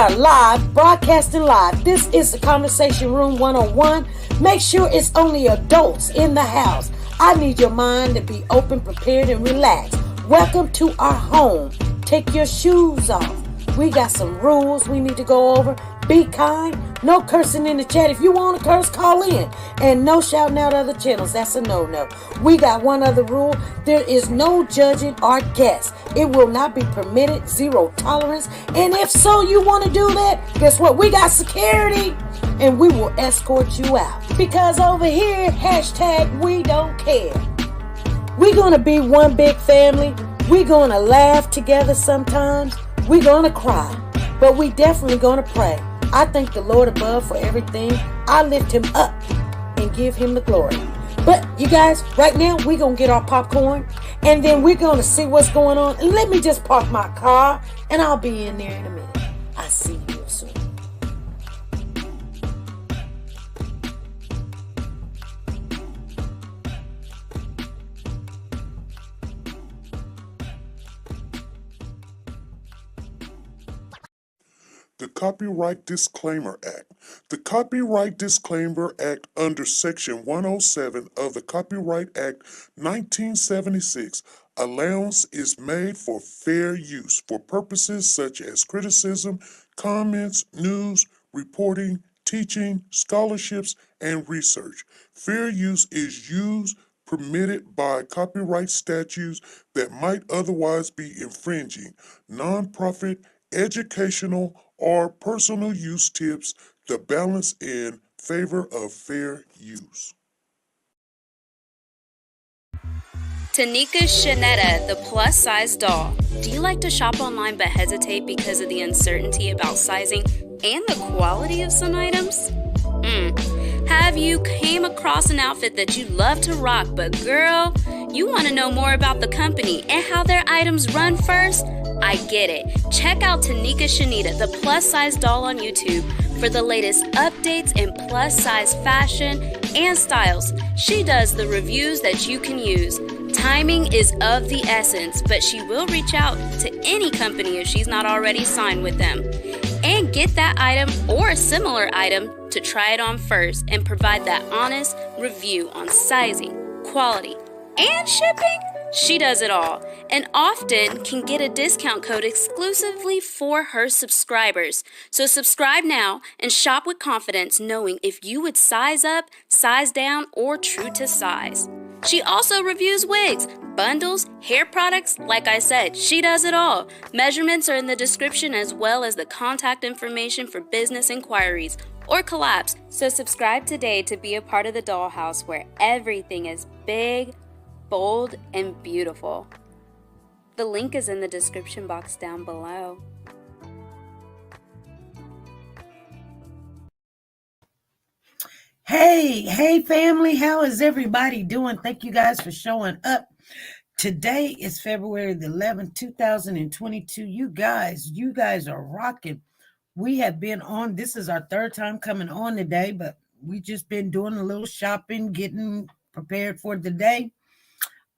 are live, broadcasting live. This is the Conversation Room 101. Make sure it's only adults in the house. I need your mind to be open, prepared, and relaxed. Welcome to our home. Take your shoes off. We got some rules we need to go over. Be kind. No cursing in the chat. If you want to curse, call in. And no shouting out other channels. That's a no-no. We got one other rule. There is no judging our guests. It will not be permitted. Zero tolerance. And if so, you want to do that, guess what? We got security. And we will escort you out. Because over here, hashtag we don't care. We're going to be one big family. We're going to laugh together sometimes. We're going to cry. But we definitely going to pray. I thank the Lord above for everything. I lift him up and give him the glory. But you guys, right now, we're going to get our popcorn. And then we're going to see what's going on. And let me just park my car. And I'll be in there in a minute. I'll see you soon. The Copyright Disclaimer Act. The Copyright Disclaimer Act under Section 107 of the Copyright Act 1976, allowance is made for fair use for purposes such as criticism, comments, news, reporting, teaching, scholarships, and research. Fair use is used permitted by copyright statutes that might otherwise be infringing. Nonprofit, educational, or personal use tips the balance in favor of fair use. TeNika Shenette, the plus-size doll. Do you like to shop online but hesitate because of the uncertainty about sizing and the quality of some items? Have you came across an outfit that you love to rock, but girl, you want to know more about the company and how their items run first? I get it. Check out TeNika Shenette, the plus-size doll on YouTube for the latest updates in plus-size fashion and styles. She does the reviews that you can use. Timing is of the essence, but she will reach out to any company if she's not already signed with them. And get that item or a similar item to try it on first and provide that honest review on sizing, quality, and shipping. She does it all, and often can get a discount code exclusively for her subscribers. So subscribe now and shop with confidence, knowing if you would size up, size down, or true to size. She also reviews wigs, bundles, hair products. Like I said, she does it all. Measurements are in the description as well as the contact information for business inquiries or collabs. So subscribe today to be a part of the dollhouse where everything is big, bold, and beautiful. The link is in the description box down below. Hey family, how is everybody doing? Thank you guys for showing up. Today is February the 11th, 2022. You guys are rocking. We have been on, this is our third time coming on today, but we just been doing a little shopping, getting prepared for the day.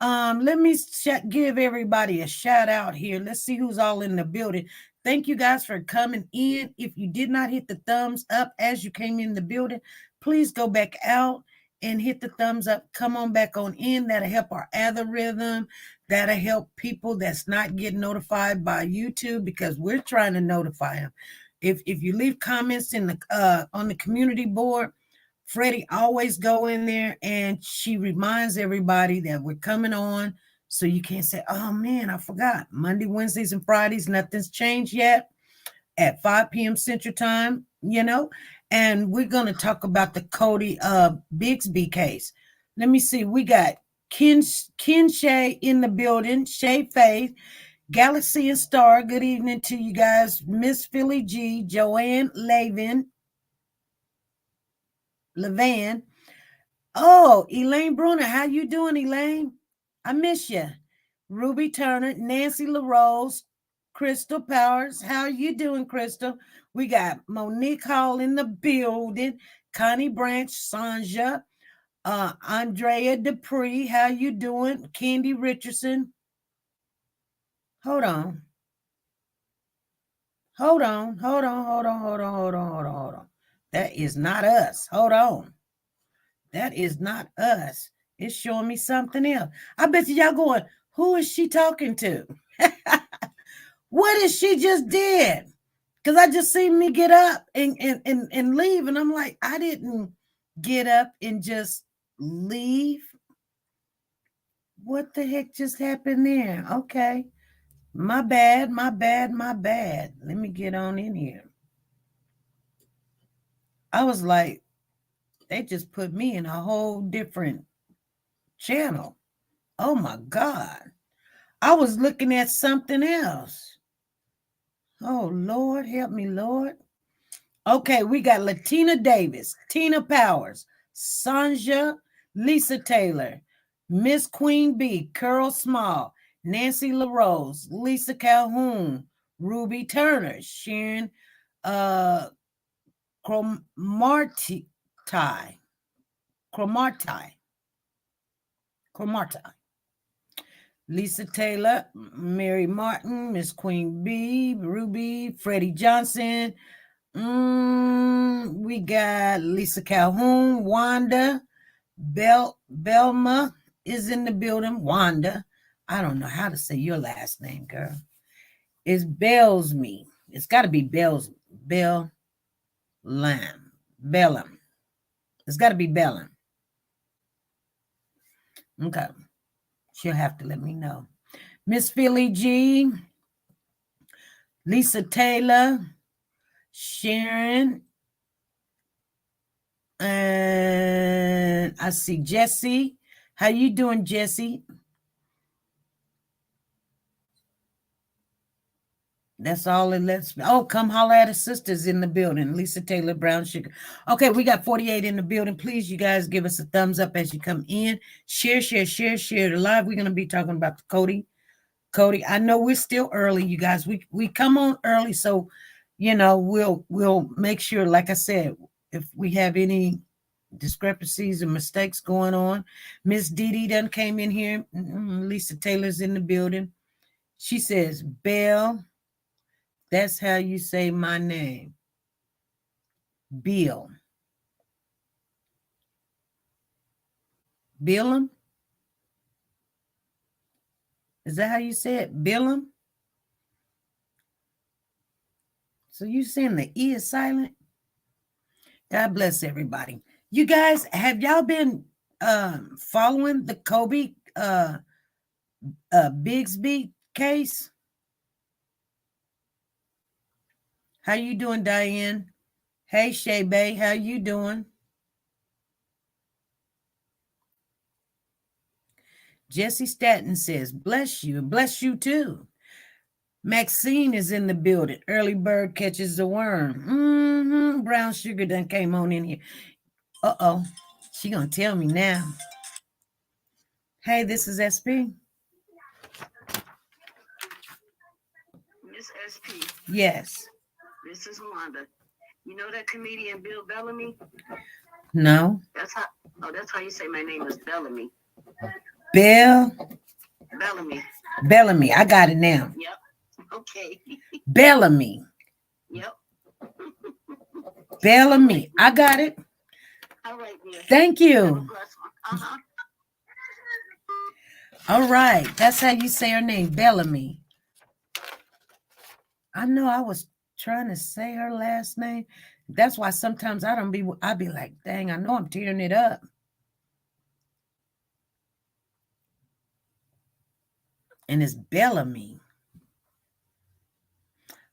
Let me give everybody a shout out here. Let's see who's all in the building. Thank you guys for coming in. If you did not hit the thumbs up as you came in the building, please go back out and hit the thumbs up. Come on back on in. That'll help our algorithm. That'll help people that's not getting notified by YouTube because we're trying to notify them. If you leave comments in the on the community board, Freddie always go in there and she reminds everybody that we're coming on. So you can't say, oh man, I forgot. Monday, Wednesdays, and Fridays, nothing's changed yet at 5 p.m. Central Time, and we're going to talk about the Codi Bigsby case. Let me see. We got Ken Shay in the building, Shay Faith, Galaxy and Star. Good evening to you guys. Miss Philly G, Joanne Levan. Oh, Elaine Bruner. How you doing, Elaine? I miss you. Ruby Turner, Nancy LaRose, Crystal Powers. How you doing, Crystal? We got Monique Hall in the building. Connie Branch, Sanja, Andrea Dupree. How you doing? Candy Richardson. Hold on. Hold on. Hold on. Hold on. Hold on. Hold on. Hold on. Hold on. That is not us. Hold on. That is not us. It's showing me something else. I bet you y'all going, who is she talking to? What is she just did? Because I just seen me get up and leave. And I'm like, I didn't get up and just leave. What the heck just happened there? Okay. My bad, my bad, my bad. Let me get on in here. I was like, they just put me in a whole different channel. Oh my God. I was looking at something else. Oh, Lord, help me, Lord. Okay, we got Latina Davis, Tina Powers, Sanja, Lisa Taylor, Miss Queen Bee, Curl Small, Nancy LaRose, Lisa Calhoun, Ruby Turner, Sharon Cromartie, Lisa Taylor, Mary Martin, Miss Queen Bee, Ruby, Freddie Johnson. We got Lisa Calhoun, Wanda, Belma is in the building. Wanda, I don't know how to say your last name, girl. It's Bellsme. It's got to be Bellum. It's got to be Bellum. Okay. She'll have to let me know. Miss Philly G, Lisa Taylor, Sharon, and I see Jesse. How you doing, Jesse? That's all it lets me. Oh, come holler at us sisters in the building. Lisa Taylor, Brown Sugar. Okay, we got 48 in the building. Please, you guys give us a thumbs up as you come in. Share the live. We're going to be talking about the Codi. I know we're still early, you guys. We come on early, so we'll make sure, like I said, if we have any discrepancies or mistakes going on. Miss Dee done came in here. Lisa Taylor's in the building. She says, Belle, that's how you say my name. Bill. Billum? Is that how you say it? Billum? So you saying the E is silent? God bless everybody. You guys, have y'all been following the Codi Bigsby case? How you doing, Diane? Hey, Shay Bay, how you doing? Jesse Staton says, bless you, and bless you too. Maxine is in the building. Early bird catches the worm. Brown Sugar done came on in here. Uh-oh. She gonna tell me now. Hey, this is SP. Miss SP. Yes. This is Wanda. You know that comedian Bill Bellamy? No. That's how you say my name is Bellamy. Bellamy. I got it now. Yep. Okay. Bellamy. Yep. Bellamy. I got it. All right, dear. Thank you. Uh-huh. All right. That's how you say her name, Bellamy. I know I was trying to say her last name. That's why sometimes I'll be like, dang, I know I'm tearing it up. And it's Bellamy.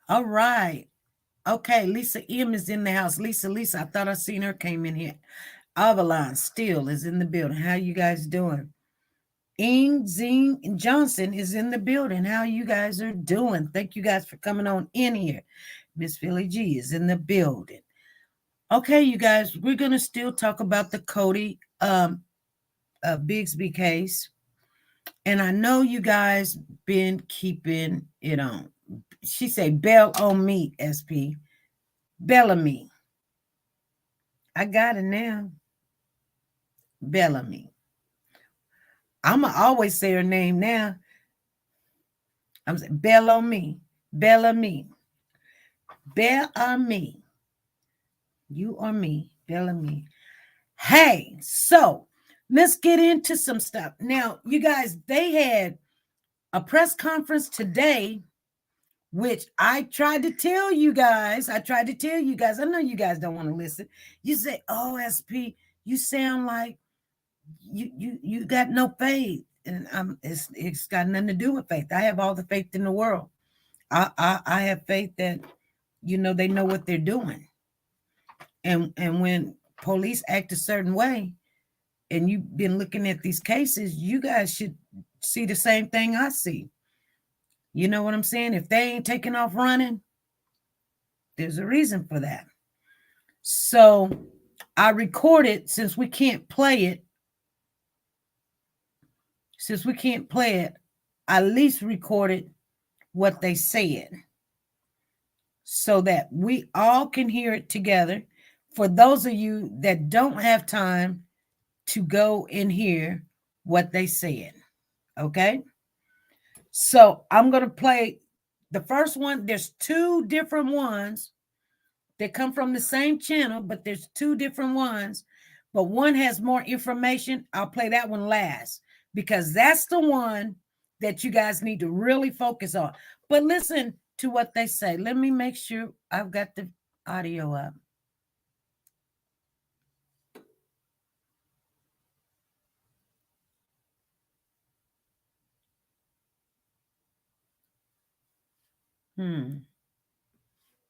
All right. Okay, Lisa M is in the house. Lisa, I thought I seen her came in here. Avalon Steele is in the building. How you guys doing? Zing Johnson is in the building. How you guys are doing? Thank you guys for coming on in here. Miss Philly G is in the building. Okay, you guys, we're going to still talk about the Codi Bigsby case. And I know you guys been keeping it on. She say, Bell on me, SP. Bellamy. I got it now. Bellamy. I'm going to always say her name now. I'm saying, Bell on me. Bellamy. Bellamy. You or me, Bellamy. Hey, so let's get into some stuff. Now, you guys, they had a press conference today, which I tried to tell you guys. I know you guys don't want to listen. You say, "Oh, SP, you sound like you got no faith." And it's got nothing to do with faith. I have all the faith in the world. I have faith that they know what they're doing. And when police act a certain way, and you've been looking at these cases, you guys should see the same thing I see. You know what I'm saying? If they ain't taking off running, there's a reason for that. So I recorded, since we can't play it, I at least recorded what they said so that we all can hear it together. For those of you that don't have time to go and hear what they said, okay? So I'm going to play the first one. There's two different ones that come from the same channel, but there's two different ones. But one has more information. I'll play that one last because that's the one that you guys need to really focus on. But listen to what they say. Let me make sure I've got the audio up.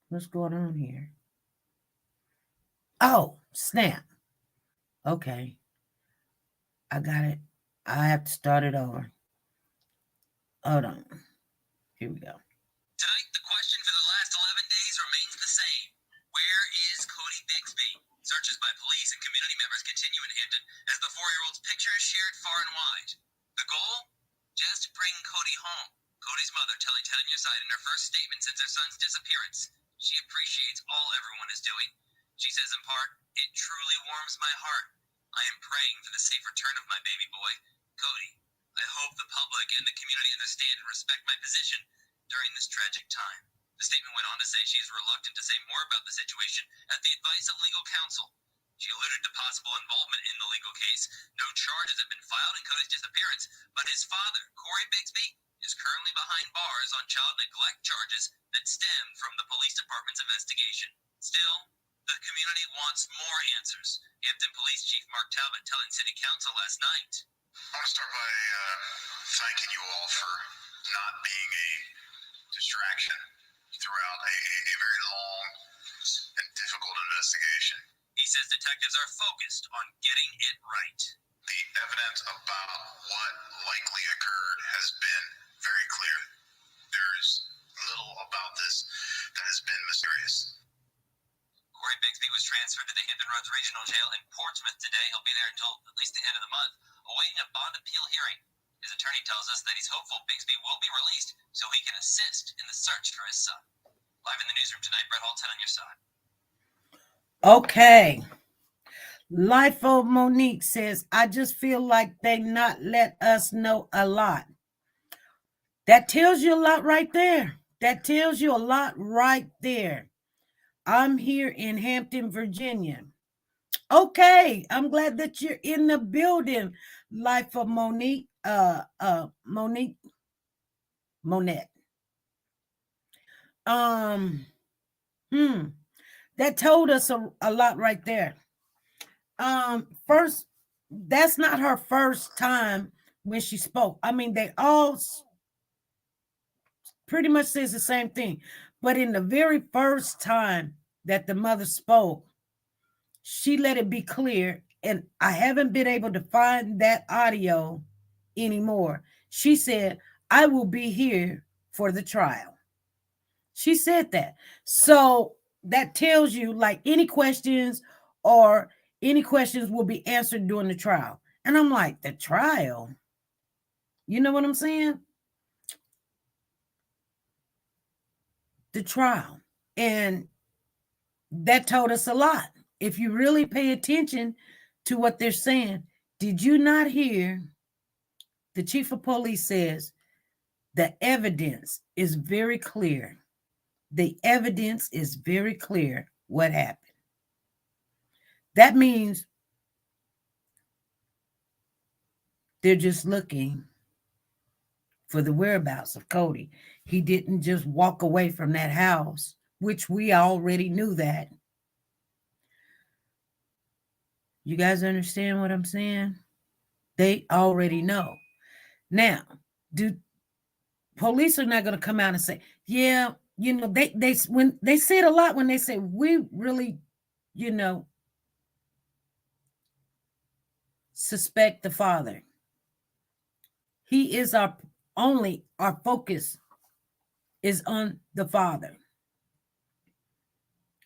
What's going on here? Oh, snap. Okay. I got it. I have to start it over. Hold on. Here we go. Tonight, the question for the last 11 days remains the same. Where is Codi Bigsby? Searches by police and community members continue in Hampton as the 4-year-old's picture is shared far and wide. The goal? Just bring Codi home. Codi's mother telling TeNika in her first statement since her son's disappearance. She appreciates all everyone is doing. She says in part, "It truly warms my heart. I am praying for the safe return of my baby boy, Codi. I hope the public and the community understand and respect my position during this tragic time." The statement went on to say she is reluctant to say more about the situation at the advice of legal counsel. She alluded to possible involvement in the legal case. No charges have been filed in Codi's disappearance, but his father, Codi Bigsby, is currently behind bars on child neglect charges that stem from the police department's investigation. Still, the community wants more answers. Hampton Police Chief Mark Talbot telling City Council last night. I want to start by thanking you all for not being a distraction throughout a very long and difficult investigation. He says detectives are focused on getting it right. The evidence about what likely occurred has been very clear. There's little about this that has been mysterious. Codi Bigsby was transferred to the Hampton Roads Regional Jail in Portsmouth today. He'll be there until at least the end of the month, awaiting a bond appeal hearing. His attorney tells us that he's hopeful Bigsby will be released so he can assist in the search for his son. Live in the newsroom tonight, Brett Hall, 10 on your side. Okay. Life of Monique says, "I just feel like they not let us know a lot." That tells you a lot right there. I'm here in Hampton, Virginia. Okay, I'm glad that you're in the building, Life of Monique. Monette. That told us a lot right there. First, that's not her first time when she spoke. I mean, they all pretty much says the same thing. But in the very first time that the mother spoke, she let it be clear, and I haven't been able to find that audio anymore. She said, "I will be here for the trial." She said that. So that tells you, like, any questions will be answered during the trial. And I'm like, the trial? You know what I'm saying? The trial. And that told us a lot. If you really pay attention to what they're saying, did you not hear the chief of police says the evidence is very clear The evidence is very clear what happened. That means they're just looking for the whereabouts of Codi. He didn't just walk away from that house, which we already knew that. You guys understand what I'm saying? They already know. Now, police are not going to come out and say, yeah, you know, when they say it a lot when they say, we really, you know, suspect the father. He is our focus is on the father,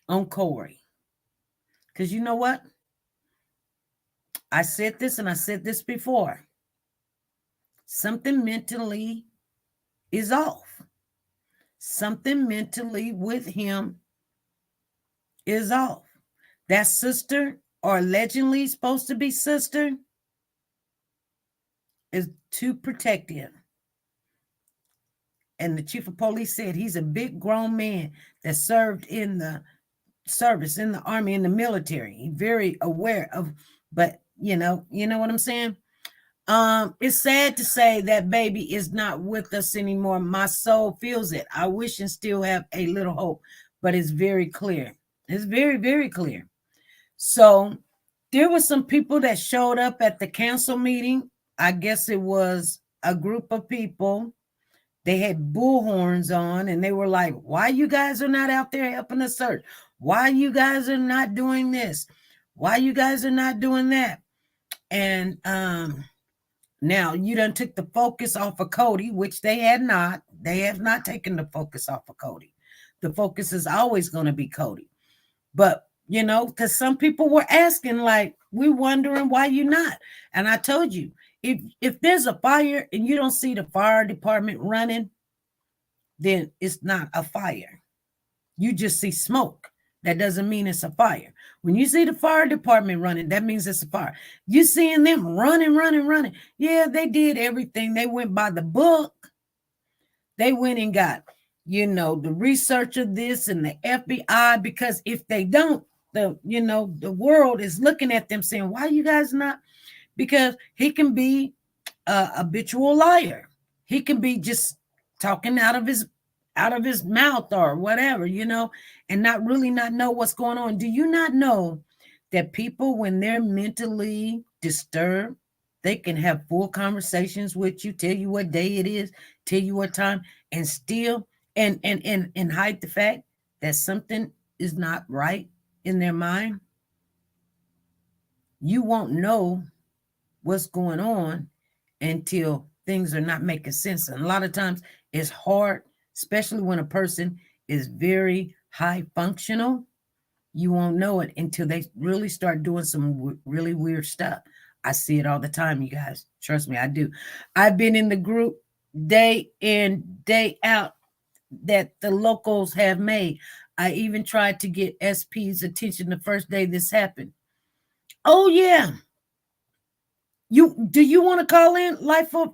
on Corey. Because you know what? I said this and I said this before. Something mentally is off. Something mentally with him is off. That sister, or allegedly supposed to be sister, is too protective. And the chief of police said he's a big grown man that served in the service, in the army, in the military. He's very aware of, but you know what I'm saying? It's sad to say that baby is not with us anymore. My soul feels it. I wish and still have a little hope, but it's very clear. It's very, very clear. So there were some people that showed up at the council meeting. I guess it was a group of people. They had bullhorns on and they were like, why you guys are not out there helping us search? Why you guys are not doing this? Why you guys are not doing that? And now you done took the focus off of Codi, which they had not. They have not taken the focus off of Codi. The focus is always going to be Codi. But, you know, because some people were asking, like, we wondering why you not. And I told you, if there's a fire and you don't see the fire department running, then it's not a fire. You just see smoke. That doesn't mean it's a fire. When you see the fire department running, that means it's a fire. You seeing them running. Yeah, they did everything. They went by the book. They went and got, you know, the research of this and the FBI, because if they don't, the world is looking at them saying, why you guys not? Because he can be a habitual liar. He can be just talking out of his mouth or whatever, you know, and not know what's going on. Do you not know that people, when they're mentally disturbed, they can have full conversations with you, tell you what day it is, tell you what time, and still and hide the fact that something is not right in their mind? You won't know what's going on until things are not making sense. And a lot of times it's hard, especially when a person is very high functional. You won't know it until they really start doing some really weird stuff. I see it all the time, you guys. Trust me, I do. I've been in the group day in, day out that the locals have made. I even tried to get SP's attention the first day this happened. Oh, yeah. Do you want to call in, Life of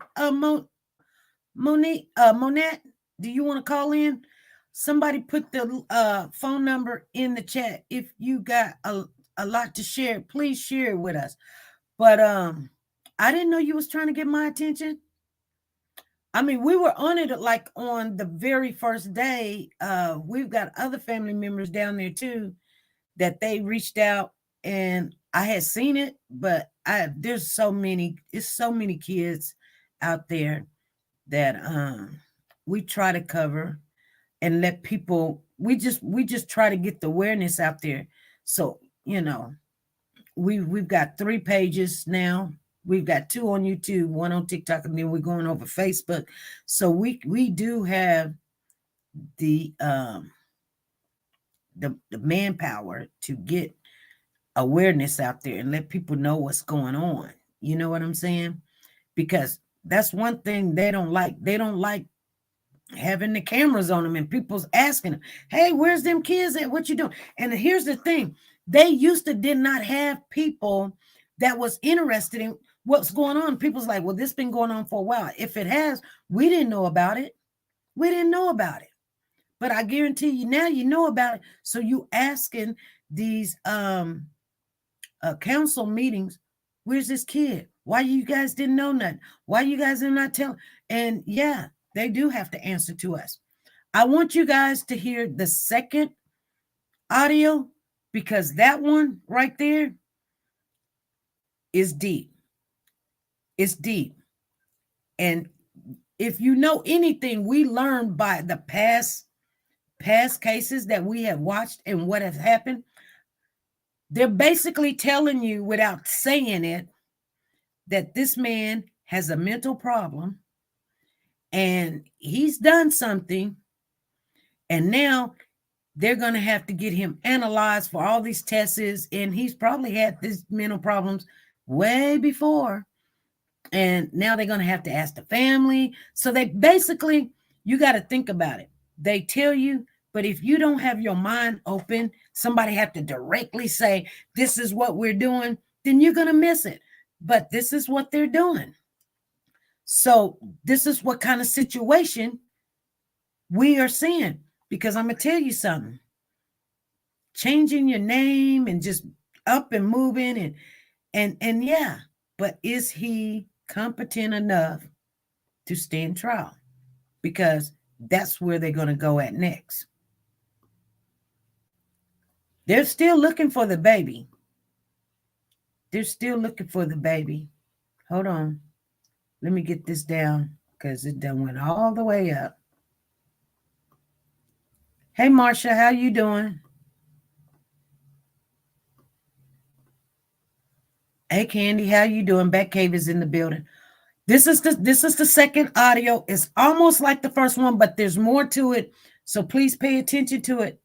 Monette? Do you want to call in? Somebody put the phone number in the chat. If you got a lot to share, please share it with us. But I didn't know you was trying to get my attention. I mean, we were on it like on the very first day. We've got other family members down there too that they reached out, and I had seen it, but there's so many kids out there that we try to cover and let people, we just try to get the awareness out there. So, you know, we've got 3 pages now. We've got 2 on YouTube, 1 on TikTok, and then we're going over Facebook. So we do have the manpower to get awareness out there and let people know what's going on. You know what I'm saying? Because that's one thing they don't like. They don't like having the cameras on them and people's asking them, hey, where's them kids at? What you doing? And here's the thing. They did not have people that was interested in what's going on. People's like, well, this been going on for a while. If it has, we didn't know about it. We didn't know about it. But I guarantee you now you know about it. So you asking these council meetings, where's this kid? Why you guys didn't know nothing? Why you guys are not telling? And yeah, they do have to answer to us. I want you guys to hear the second audio, because that one right there is deep. It's deep. And if you know anything, we learned by the past cases that we have watched and what has happened. They're basically telling you without saying it that this man has a mental problem and he's done something, and now they're going to have to get him analyzed for all these tests, and he's probably had these mental problems way before, and now they're going to have to ask the family. So they basically, you got to think about it. They tell you, but if you don't have your mind open, somebody have to directly say, this is what we're doing, then you're going to miss it. But this is what they're doing. So this is what kind of situation we are seeing, because I'm going to tell you something. Changing your name and just up and moving and yeah, but is he competent enough to stand trial? Because that's where they're going to go at next. They're still looking for the baby. They're still looking for the baby. Hold on. Let me get this down because it done went all the way up. Hey, Marsha, how you doing? Hey, Candy, how you doing? Batcave is in the building. This is the second audio. It's almost like the first one, but there's more to it. So please pay attention to it.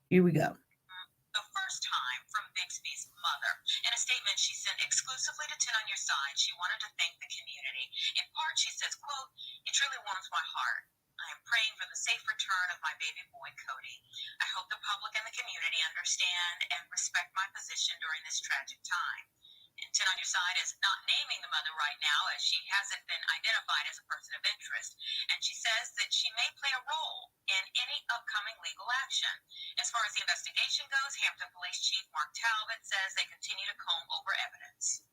Here we go. The first time from Bigsby's mother. In a statement she sent exclusively to 10 on Your Side, she wanted to thank the community. In part, she says, quote, "It truly warms my heart. I am praying for the safe return of my baby boy, Codi. I hope the public and the community understand and respect my position during this tragic time." And 10 on Your Side is not naming the mother right now, as she hasn't been identified as a person of interest. And she says that she may play a role in any upcoming legal action. As far as the investigation goes, Hampton Police Chief Mark Talbot says they continue to comb over evidence.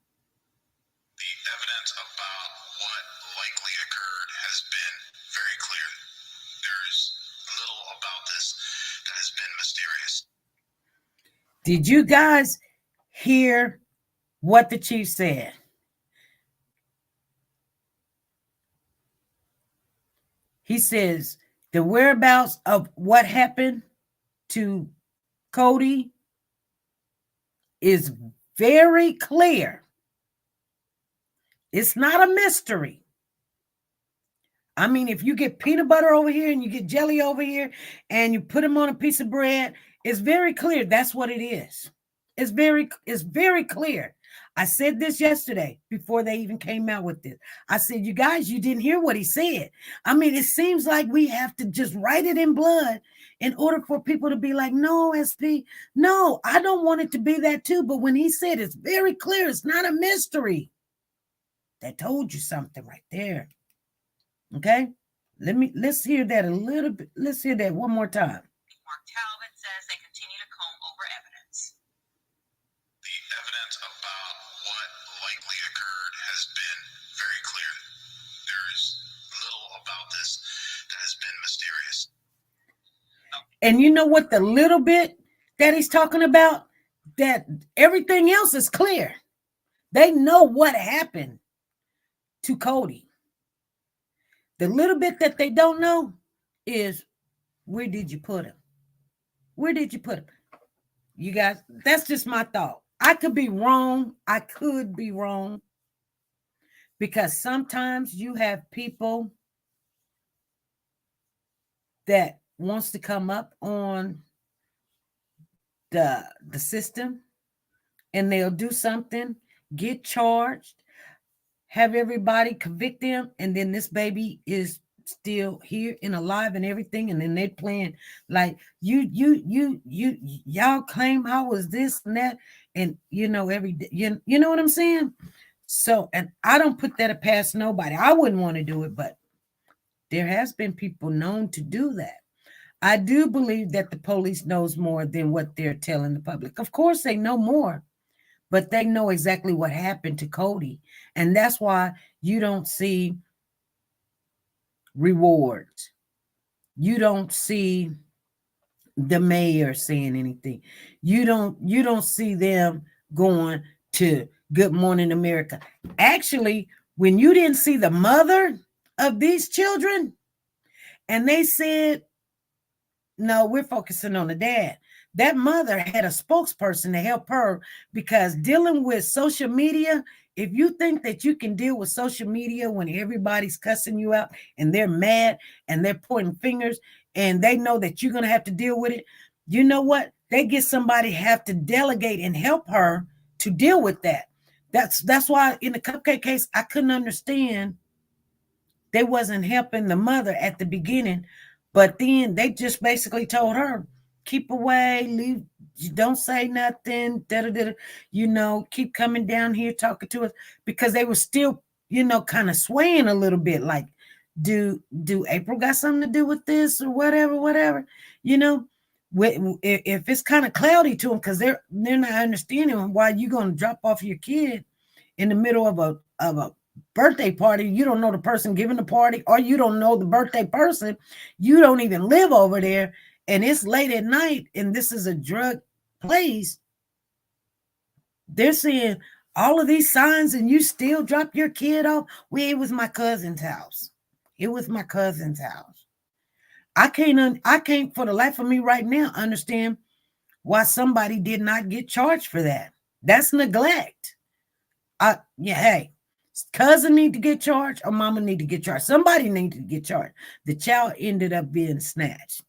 The evidence about what likely occurred has been very clear. There's little about this that has been mysterious. Did you guys hear what the chief said? He says the whereabouts of what happened to Codi is very clear. It's not a mystery. I mean, if you get peanut butter over here and you get jelly over here and you put them on a piece of bread, it's very clear that's what it is. It's very clear. I said this yesterday before they even came out with this. I said, you guys, you didn't hear what he said. I mean, it seems like we have to just write it in blood in order for people to be like, no, SP, no, I don't want it to be that too. But when he said it's very clear, it's not a mystery. That told you something right there. Okay? Let's hear that a little bit. Let's hear that one more time. Mark Talbot says they continue to comb over evidence. The evidence about what likely occurred has been very clear. There's little about this that has been mysterious. And you know what the little bit that he's talking about? That everything else is clear. They know what happened to Codi. The little bit that they don't know is, where did you put him? Where did you put him? You guys, that's just my thought. I could be wrong. Because sometimes you have people that wants to come up on the system, and they'll do something, get charged, have everybody convict them, and then this baby is still here and alive and everything, and then they're playing like y'all claim I was this and that, and you know every day, you know what I'm saying? So, and I don't put that past nobody. I wouldn't want to do it, but there has been people known to do that. I do believe that the police knows more than what they're telling the public. Of course, they know more, but they know exactly what happened to Codi. And that's why you don't see rewards. You don't see the mayor saying anything. You don't see them going to Good Morning America. Actually, when you didn't see the mother of these children and they said, no, we're focusing on the dad. That mother had a spokesperson to help her, because dealing with social media, if you think that you can deal with social media when everybody's cussing you out and they're mad and they're pointing fingers and they know that you're going to have to deal with it, you know what? They get somebody have to delegate and help her to deal with that. That's why in the Cupcake case, I couldn't understand they wasn't helping the mother at the beginning, but then they just basically told her, keep away, leave, don't say nothing, keep coming down here talking to us, because they were still, kind of swaying a little bit, like, do April got something to do with this or whatever, if it's kind of cloudy to them, because they're not understanding why you going to drop off your kid in the middle of a birthday party. You don't know the person giving the party, or you don't know the birthday person. You don't even live over there, and it's late at night, and this is a drug place. They're seeing all of these signs, and you still drop your kid off. Well, it was my cousin's house. It was my cousin's house. I can't for the life of me right now understand why somebody did not get charged for that. That's neglect. Hey, cousin need to get charged, or mama need to get charged. Somebody need to get charged. The child ended up being snatched.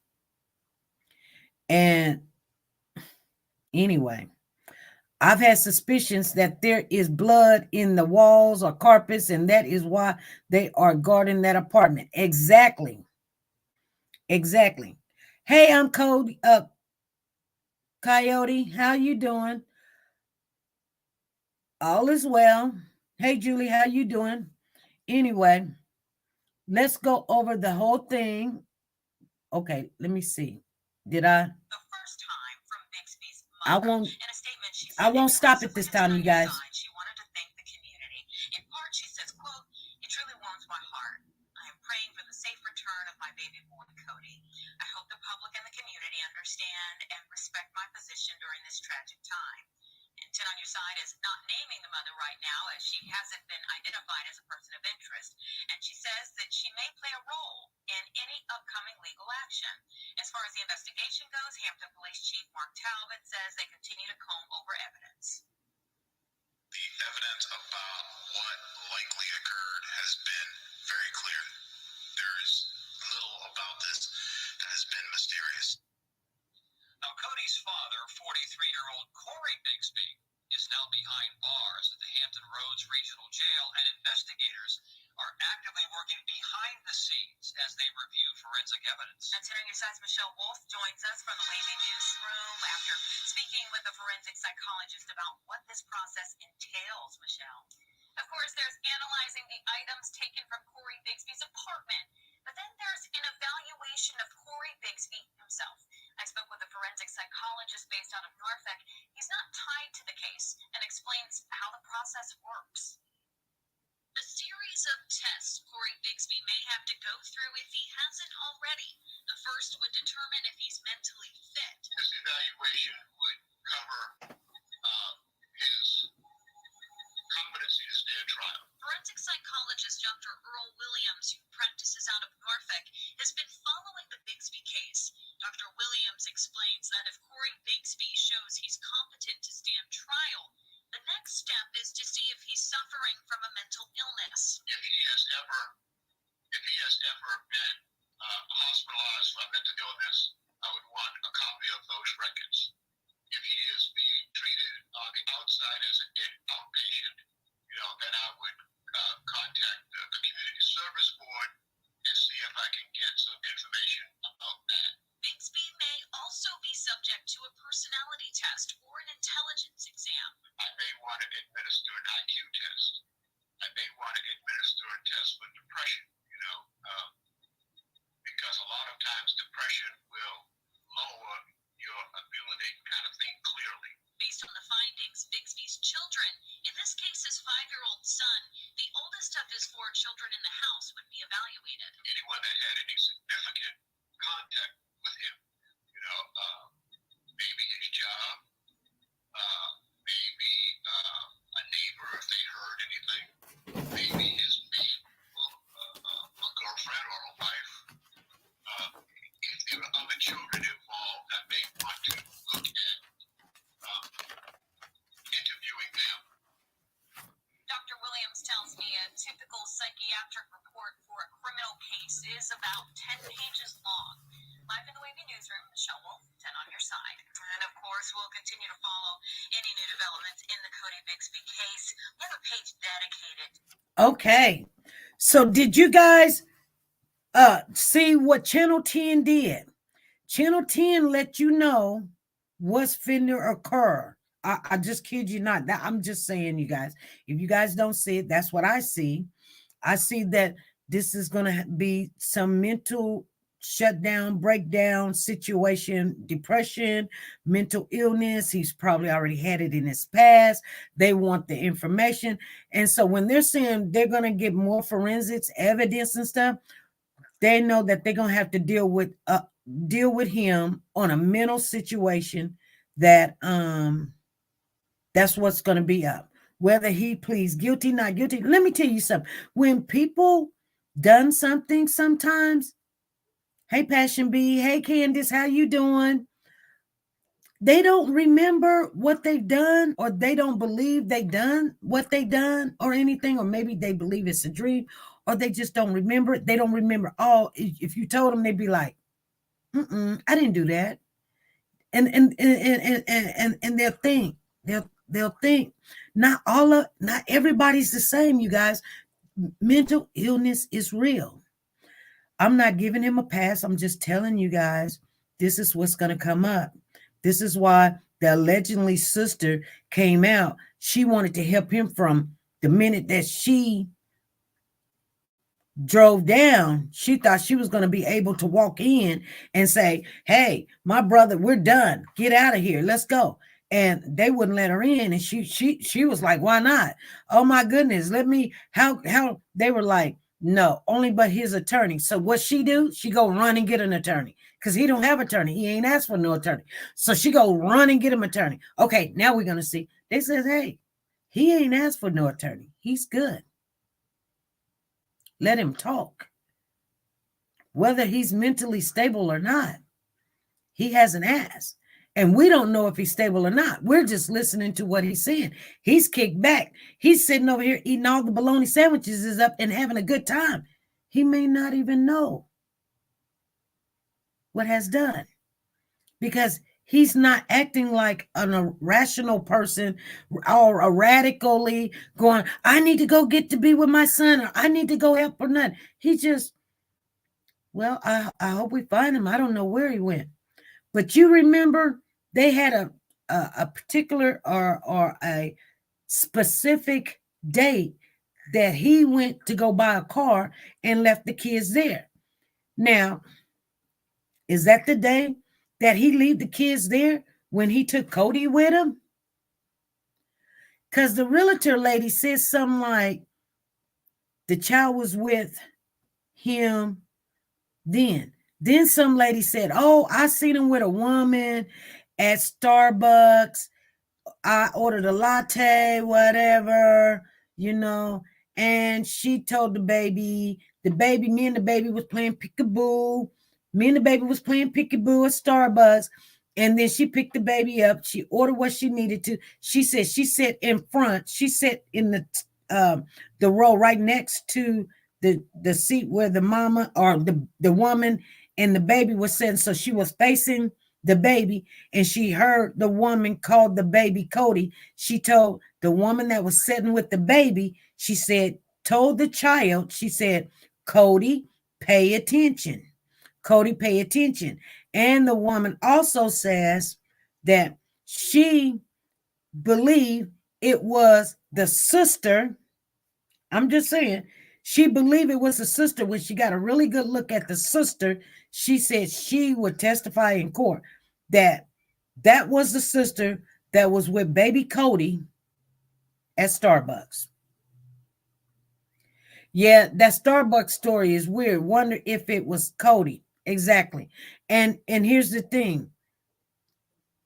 And anyway, I've had suspicions that there is blood in the walls or carpets, and that is why they are guarding that apartment. Exactly. Hey, I'm Cody Coyote. How you doing? All is well. Hey, Julie, how you doing? Anyway, let's go over the whole thing. Okay, let me see. Did I? The first time from Bigsby's I mother. won't. In a statement, she I said won't stop it this time, you guys. She wanted to thank the community. In part, she says, quote, "It truly warms my heart. I am praying for the safe return of my baby boy, Codi. I hope the public and the community understand and respect my position during this tragic time." And Ten on Your Side is not naming the mother right now, as she hasn't been identified as a person of interest. And she says that she may play a role in any upcoming legal action. As far as the investigation goes, Hampton Police Chief Mark Talbot says they continue to comb over evidence. The evidence about what likely occurred has been very clear. There's little about this that has been mysterious. Now, Codi's father, 43-year-old Corey Bigsby, is now behind bars at the Hampton Roads Regional Jail, and investigators are actively working behind the scenes as they review forensic evidence. And Ten on Your Side's Michelle Wolf joins us from the Wavy newsroom after speaking with a forensic psychologist about what this process entails, Michelle. Of course, there's analyzing the items taken from Corey Bigsby's apartment, but then there's an evaluation of Corey Bigsby himself. I spoke with a forensic psychologist based out of Norfolk. He's not tied to the case and explains how the process works. A series of tests Corey Bigsby may have to go through if he hasn't already. The first would determine if he's mentally fit. This evaluation would cover his competency to stand trial. Forensic psychologist Dr. Earl Williams, who practices out of Norfolk, has been following the Bigsby case. Dr. Williams explains that if Corey Bigsby shows he's competent to stand trial, the next step is to see if he's suffering from a mental illness. If he has ever been hospitalized for a mental illness, I would want a copy of those records. If he is being treated on the outside as an outpatient, then I would contact the Community Service Board and see if I can get some information about that. Bigsby may also be subject to a personality test or an intelligence exam. I may want to administer an IQ test. I may want to administer a test for depression, because a lot of times depression will lower your ability to kind of think clearly. Based on the findings, Bigsby's children, in this case his 5-year-old son, the oldest of his 4 children in the house, would be evaluated. Anyone that had any significant contact with him, maybe his job, maybe a neighbor if they heard anything, maybe his mate, a girlfriend or a wife. If there are other children involved, I may want to look at interviewing them. Dr. Williams tells me a typical psychiatric report for a criminal case is about 10 pages long. Live in the Wavy Newsroom, Michelle Wolf, 10 on your side. And of course, we'll continue to follow any new developments in the Codi Bigsby case. We have a page dedicated. Okay. So did you guys see what Channel 10 did? Channel 10 let you know what's finna occur. I just kid you not. I'm just saying, you guys, if you guys don't see it, that's what I see. I see that this is going to be some mental shutdown, breakdown situation, depression, mental illness. He's probably already had it in his past. They want the information. And so when they're saying they're going to get more forensics, evidence and stuff, they know that they're going to have to deal with him on a mental situation that that's what's going to be up. Whether he pleads guilty, not guilty. Let me tell you something. When people done something sometimes, hey, Passion B, hey, Candace, how you doing? They don't remember what they've done, or they don't believe they done what they done or anything, or maybe they believe it's a dream, or they just don't remember it. They don't remember all. If you told them, they'd be like, I didn't do that. And they'll think, they'll think not everybody's the same, you guys. Mental illness is real. I'm not giving him a pass. I'm just telling you guys, this is what's going to come up. This is why the allegedly sister came out. She wanted to help him from the minute that she drove down. She thought she was going to be able to walk in and say, hey, my brother, we're done. Get out of here. Let's go. And they wouldn't let her in. And she was like, why not? Oh my goodness. How they were like, no, only but his attorney. So what she do? She go run and get an attorney because he don't have an attorney. He ain't asked for no attorney. So she go run and get him an attorney. Okay, now we're going to see. They says, hey, he ain't asked for no attorney. He's good. Let him talk. Whether he's mentally stable or not, he hasn't asked. And we don't know if he's stable or not. We're just listening to what he's saying. He's kicked back. He's sitting over here eating all the bologna sandwiches is up and having a good time. He may not even know what has done because he's not acting like an irrational person or erratically going, I need to go get to be with my son, or I need to go help or nothing. He just, well, I hope we find him. I don't know where he went. But you remember they had a particular or a specific date that he went to go buy a car and left the kids there. Now, is that the day that he leave the kids there when he took Codi with him? Because the realtor lady said something like the child was with him then. Then some lady said, oh, I seen him with a woman at Starbucks. I ordered a latte, whatever, and she told the baby, me and the baby was playing peekaboo. Me and the baby was playing peekaboo at Starbucks. And then she picked the baby up. She ordered what she needed to. She said she sat in front. She sat in the row right next to the seat where the mama or the woman and the baby was sitting. So she was facing the baby, and she heard the woman called the baby Codi. She told the woman that was sitting with the baby, she said, told the child, she said, Codi, pay attention. Codi, pay attention. And the woman also says that she believed it was the sister. I'm just saying, She believed it was the sister. When she got a really good look at the sister, she said she would testify in court that that was the sister that was with baby Codi at Starbucks. Yeah, that Starbucks story is weird. Wonder if it was Codi. Exactly. And here's the thing.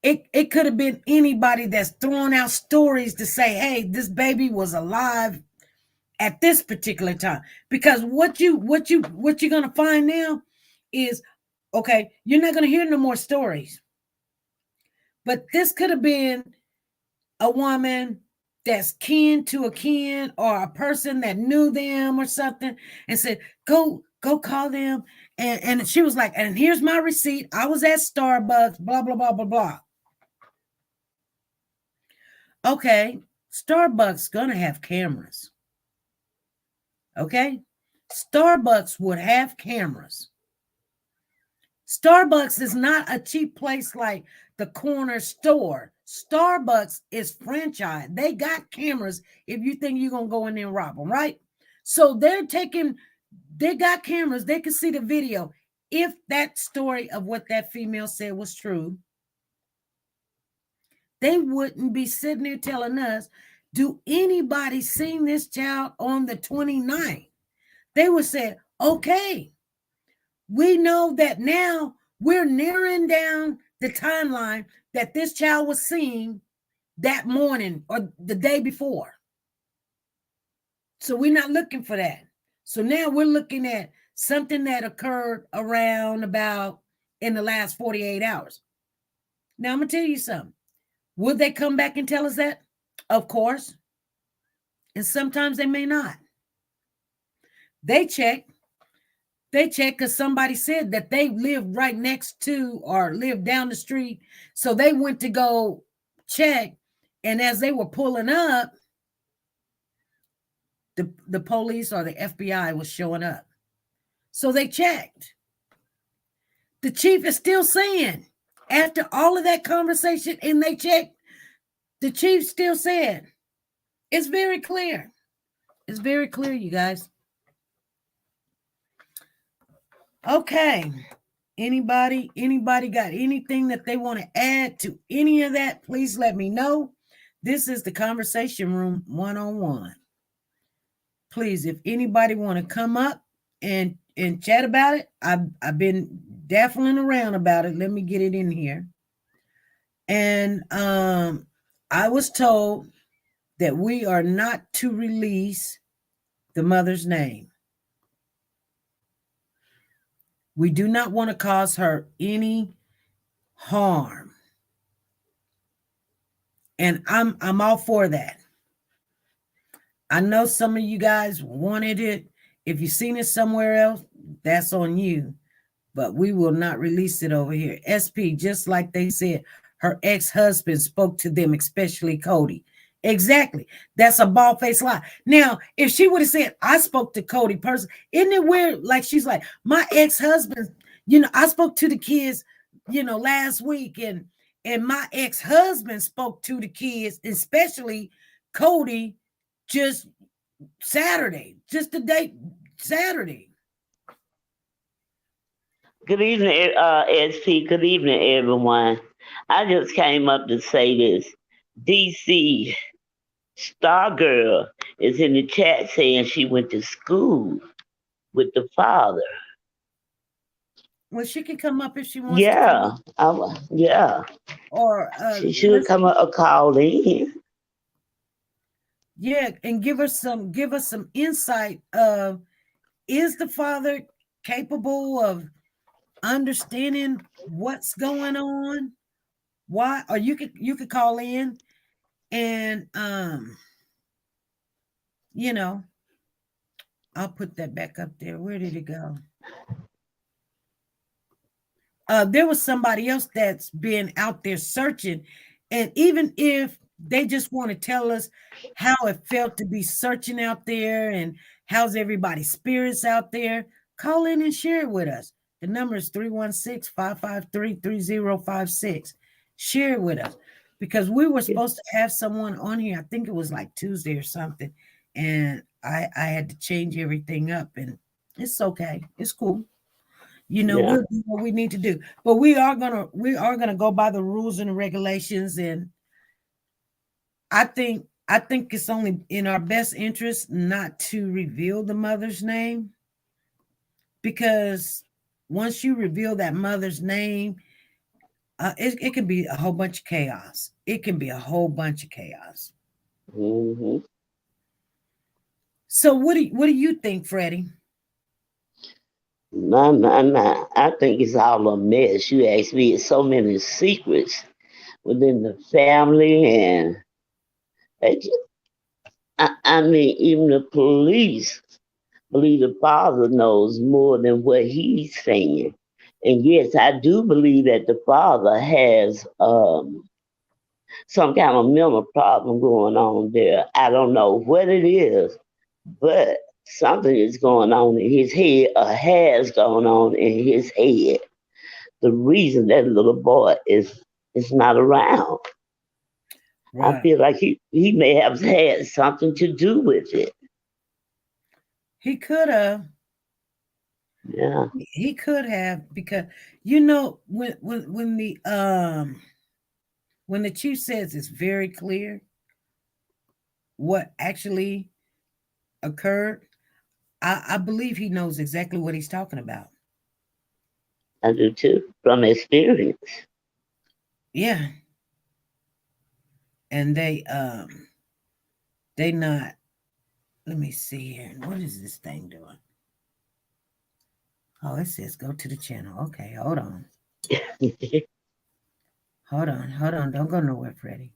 It could have been anybody that's throwing out stories to say, hey, this baby was alive at this particular time. Because what you're gonna find now is, okay, you're not gonna hear no more stories. But this could have been a woman that's kin to a kin, or a person that knew them or something, and said, go call them. And she was like, and here's my receipt. I was at Starbucks, blah, blah, blah, blah, blah. Okay, Starbucks gonna have cameras. Okay, Starbucks would have cameras. Starbucks is not a cheap place like the corner store. Starbucks is franchise. They got cameras if you think you're going to go in there and rob them, right? So they got cameras. They can see the video. If that story of what that female said was true, they wouldn't be sitting there telling us, do anybody seen this child on the 29th? They would say, okay, we know that now we're narrowing down the timeline that this child was seen that morning or the day before. So we're not looking for that. So now we're looking at something that occurred around about in the last 48 hours. Now I'm going to tell you something. Would they come back and tell us that? Of course. And sometimes they may not. They check because somebody said that they lived right next to or lived down the street. So they went to go check. And as they were pulling up, the police or the FBI was showing up. So they checked. The chief is still saying, after all of that conversation and they checked, the chief still said, it's very clear. It's very clear, you guys. Okay. Anybody got anything that they want to add to any of that? Please let me know. This is the Conversation Room 101. Please, if anybody want to come up and chat about it, I've been daffling around about it. Let me get it in here. And I was told that we are not to release the mother's name. We do not want to cause her any harm. And I'm all for that. I know some of you guys wanted it. If you've seen it somewhere else, that's on you. But we will not release it over here. SP, just like they said, her ex-husband spoke to them, especially Codi. Exactly. That's a bald-faced lie. Now, if she would have said, I spoke to Codi personally, isn't it weird? Like, she's like, my ex-husband, I spoke to the kids, last week, and my ex-husband spoke to the kids, especially Codi, just Saturday, just the day Saturday. Good evening, SP. Good evening, everyone. I just came up to say this. DC Star Girl is in the chat saying she went to school with the father. Well, she can come up if she wants to come up. Yeah. Or she should come up or call in. Yeah, and give us some insight of, is the father capable of understanding what's going on? Why? Or you could call in and I'll put that back up there. Where did it go? There was somebody else that's been out there searching, and even if they just want to tell us how it felt to be searching out there and how's everybody's spirits out there, call in and share it with us. The number is 316-553-3056. Share it with us, because we were supposed to have someone on here. I think it was like Tuesday or something, and I had to change everything up, and it's okay. It's cool. You know, Yeah. we'll do what we need to do. But we are gonna go by the rules and regulations, and I think it's only in our best interest not to reveal the mother's name, because once you reveal that mother's name, it can be a whole bunch of chaos. It can be a whole bunch of chaos. Mm-hmm. So what do you think, Freddie? No. I think it's all a mess. You asked me, it's so many secrets within the family, and it just, I mean, even the police believe the father knows more than what he's saying. And yes, I do believe that the father has some kind of mental problem going on there. I don't know what it is, but something is going on in his head, or has gone on in his head. The reason that little boy is not around. Right. I feel like he may have had something to do with it. He could have. Yeah. He could have, because you know when the chief says it's very clear what actually occurred, I believe he knows exactly what he's talking about. I do too, from experience. Yeah. And they not, let me see here. What is this thing doing? Oh, it says go to the channel. Okay, hold on. Hold on. Don't go nowhere, Freddie.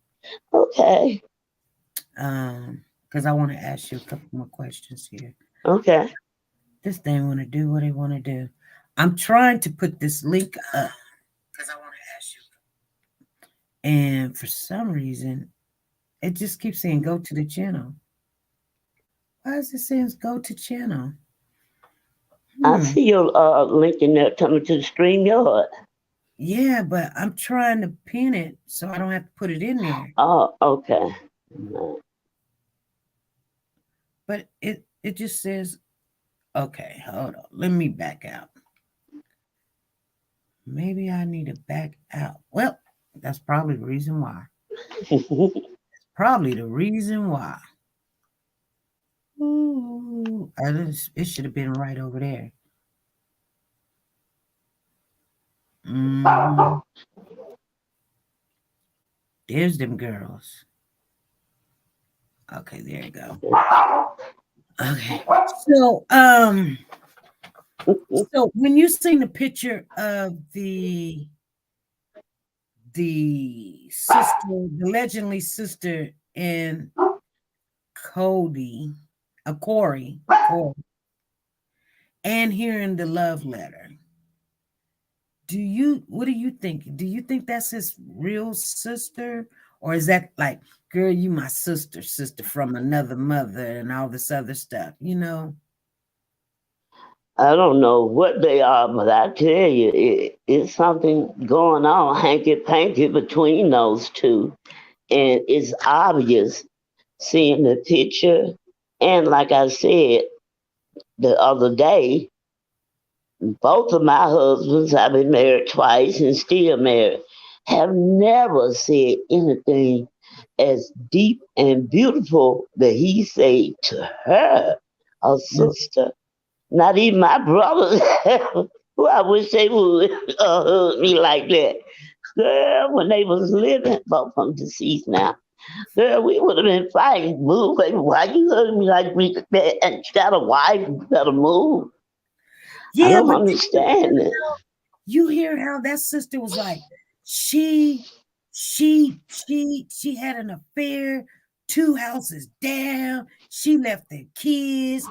Okay. Because I want to ask you a couple more questions here. Okay. This thing want to do what it want to do. I'm trying to put this link up because I want to ask you. And for some reason, it just keeps saying go to the channel. Why is it saying go to channel? I see your link in there coming to the StreamYard. Yeah, but I'm trying to pin it so I don't have to put it in there. Oh, okay. But it just says, okay, hold on. Let me back out. Maybe I need to back out. Well, that's probably the reason why. Probably the reason why. Ooh, it should have been right over there. There's them girls. Okay, there you go. Okay. So when you seen the picture of the sister, the legendary sister in Corey, and hearing the love letter, what do you think? Do you think that's his real sister, or is that like, girl, you my sister from another mother and all this other stuff, you know? I don't know what they are, but I tell you, it's something going on, hanky-panky between those two. And it's obvious seeing the picture. And like I said the other day, both of my husbands, I've been married twice and still married, have never said anything as deep and beautiful that he said to her, a sister. Not even my brothers, who I wish they would hug me like that. Girl, when they was living, both of them deceased now. Girl, we would have been fighting. Move, baby. Why you hug me like that? And you got a wife, you better move. Yeah, I don't understand it. You hear how that sister was like, she had an affair 2 houses down. She left the kids.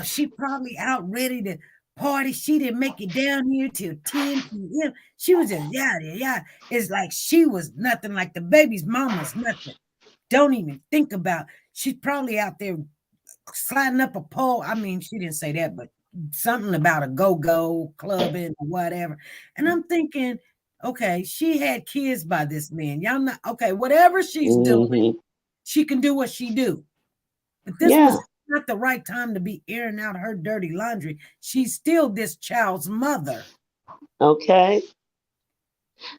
She probably out ready to party. She didn't make it down here till 10 p.m. She was just yeah. It's like she was nothing, like the baby's mama's nothing. Don't even think about. She's probably out there sliding up a pole. I mean, she didn't say that, but something about a go-go clubbing or whatever. And I'm thinking, okay, she had kids by this man. Y'all not okay, whatever she's doing, she can do what she do. But this was not the right time to be airing out her dirty laundry. She's still this child's mother. Okay.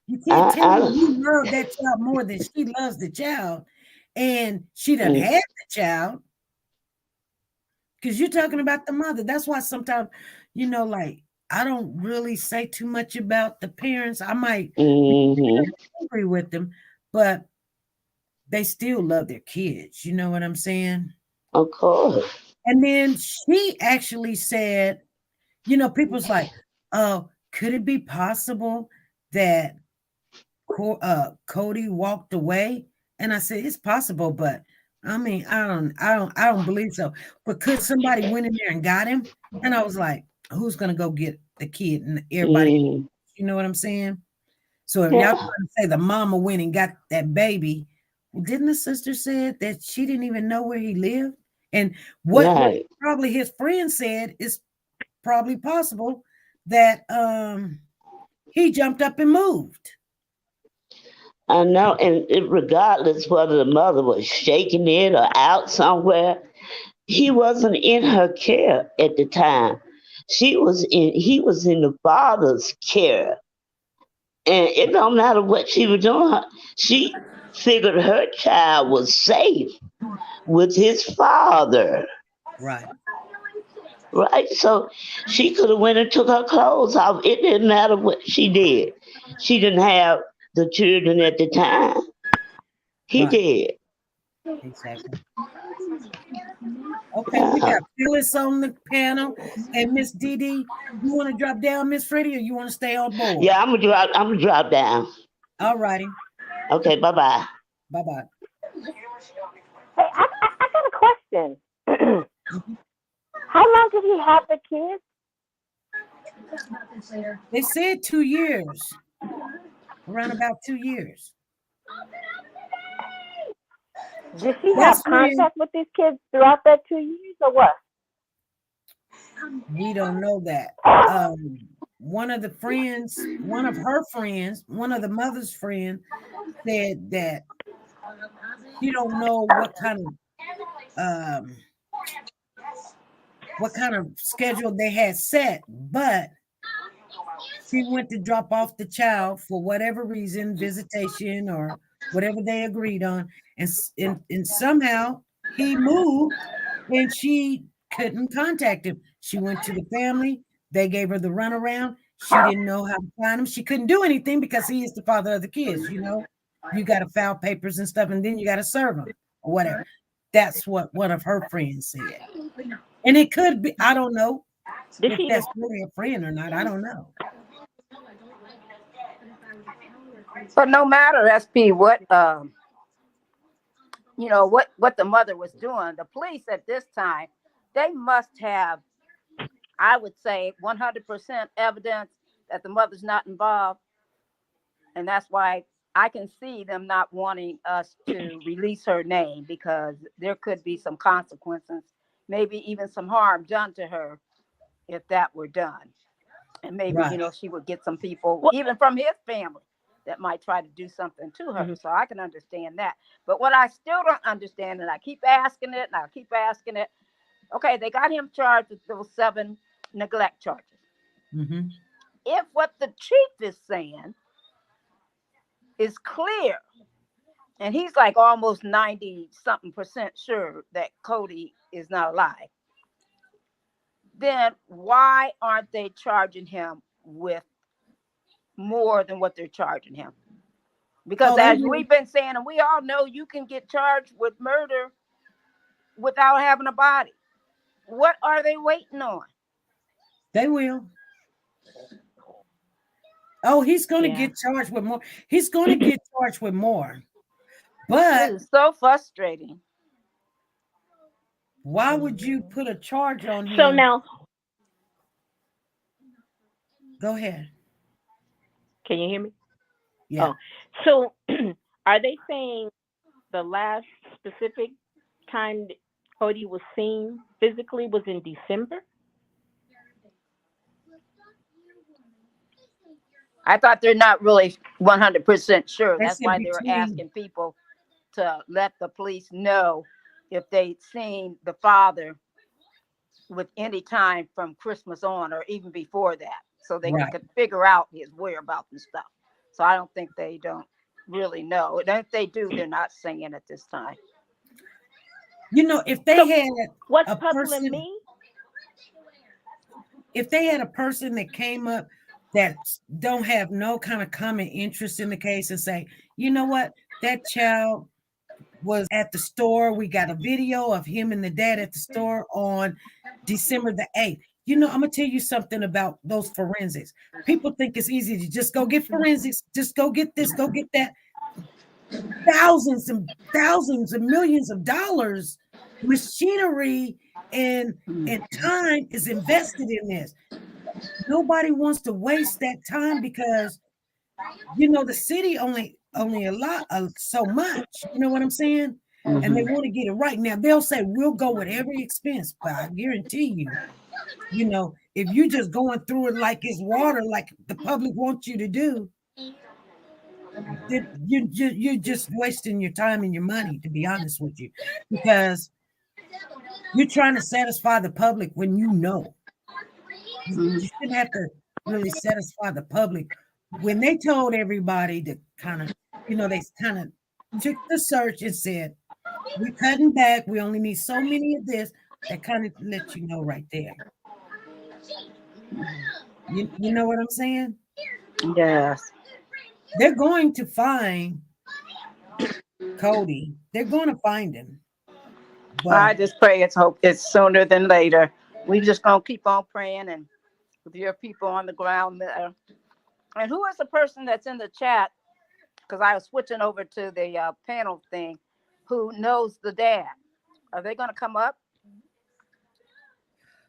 You can't tell me you love that child more than she loves the child, and she done had the child. Because you're talking about the mother. That's why sometimes, like, I don't really say too much about the parents. I might agree with them, but they still love their kids. You know what I'm saying? Of course. And then she actually said, people's like, oh, could it be possible that Codi walked away? And I said, it's possible, but I mean, I don't believe so. But could somebody went in there and got him? And I was like, who's gonna go get the kid? And everybody, you know what I'm saying? So if y'all trying to say the mama went and got that baby, didn't the sister said that she didn't even know where he lived? And what probably his friend said is probably possible that he jumped up and moved. I know, and regardless whether the mother was shaking it or out somewhere, he wasn't in her care at the time. He was in the father's care. And it don't matter what she was doing. She figured her child was safe with his father. Right. Right? So she could have went and took her clothes off. It didn't matter what she did. She didn't have the children at the time. He did. Exactly. Okay, we got Phyllis on the panel and Miss Dee Dee. You want to drop down, Miss Freddie, or you want to stay on board? Yeah, I'm gonna drop down. All righty. Okay, bye-bye. Bye-bye. Hey, I got a question. How long did he have the kids? They said 2 years. Around about 2 years. Did she have contact with these kids throughout that 2 years or what? We don't know that. One of her friends, one of the mother's friends said that she don't know what kind of schedule they had set, but she went to drop off the child for whatever reason, visitation or whatever they agreed on, and somehow he moved and she couldn't contact him. She went to the family. They gave her the runaround. She didn't know how to find him. She couldn't do anything because he is the father of the kids. You got to file papers and stuff, and then you got to serve them or whatever. That's what one of her friends said. And it could be, I don't know if that's really a friend or not. I don't know. But no matter, SP, what what the mother was doing, the police at this time, they must have, I would say, 100% evidence that the mother's not involved. And that's why I can see them not wanting us to release her name, because there could be some consequences, maybe even some harm done to her if that were done. And maybe, she would get some people, even from his family, that might try to do something to her. So I can understand that. But what I still don't understand, and I keep asking it, okay, they got him charged with those 7 neglect charges. Mm-hmm. If what the chief is saying is clear, and he's like almost 90-something% sure that Codi is not alive, then why aren't they charging him with more than what they're charging him? Because as we've been saying, and we all know, you can get charged with murder without having a body. What are they waiting on? They will. Oh, he's going to get charged with more. He's going to get charged with more. But it's so frustrating. Why would you put a charge on him? So now, go ahead. Can you hear me? Yeah. Oh. So are they saying the last specific time that Codi was seen physically was in December? I thought they're not really 100% sure. That's why they were asking people to let the police know if they'd seen the father with any time from Christmas on or even before that, so they Right. could figure out his whereabouts and stuff. So I don't think they don't really know. And if they do, they're not saying at this time. You know, if they So had what's a puzzling person, me? if they had a person that came up that don't have no kind of common interest in the case and say, you know what, that child was at the store. We got a video of him and the dad at the store on December the 8th. You know, I'm gonna tell you something about those forensics. People think it's easy to just go get forensics, just go get this, go get that. Thousands and thousands and millions of dollars, machinery and time is invested in this. Nobody wants to waste that time because you know the city only a lot of so much. You know what I'm saying? And they want to get it right. Now they'll say we'll go with every expense, but I guarantee you, you know, if you just going through it like it's water, like the public wants you to do, you're just wasting your time and your money, to be honest with you, because you're trying to satisfy the public when you know. You shouldn't have to really satisfy the public. When they told everybody to kind of, you know, they kind of took the search and said, we're cutting back. We only need so many of this. That kind of let you know right there. You know what I'm saying? Yes. They're going to find Codi. They're going to find him. But I just pray it's sooner than later. We just gonna keep on praying and with your people on the ground there. And who is the person that's in the chat? Because I was switching over to the panel thing. Who knows the dad? Are they gonna come up?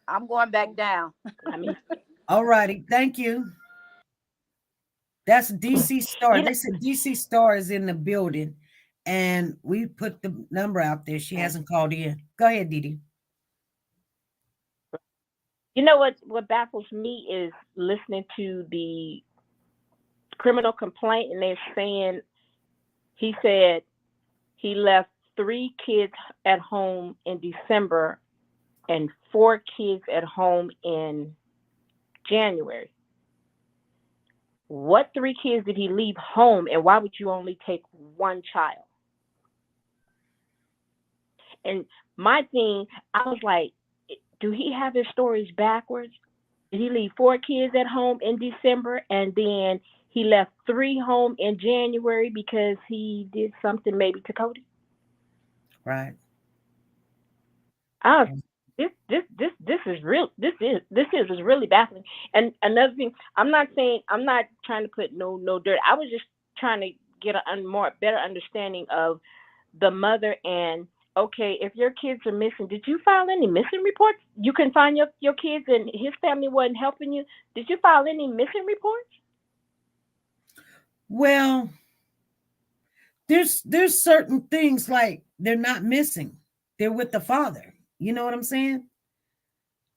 I'm going back down. I mean, all righty, thank you. That's DC Star. You know- They said DC Star is in the building, and we put the number out there. She hasn't called in. Go ahead, Didi. you know what baffles me is listening to the criminal complaint, and they're saying he said he left 3 kids at home in December and 4 kids at home in January. What 3 kids did he leave home, and why would you only take 1 child? And my thing, I was like, do he have his stories backwards? Did he leave 4 kids at home in December, and then he left 3 home in January because he did something maybe to Codi? Right. Oh, this is real. This is really baffling. And another thing, I'm not trying to put no dirt. I was just trying to get a better understanding of the mother. And okay, if your kids are missing, did you file any missing reports? You can find your kids and his family wasn't helping you. Did you file any missing reports? Well, there's certain things like they're not missing. They're with the father. You know what I'm saying?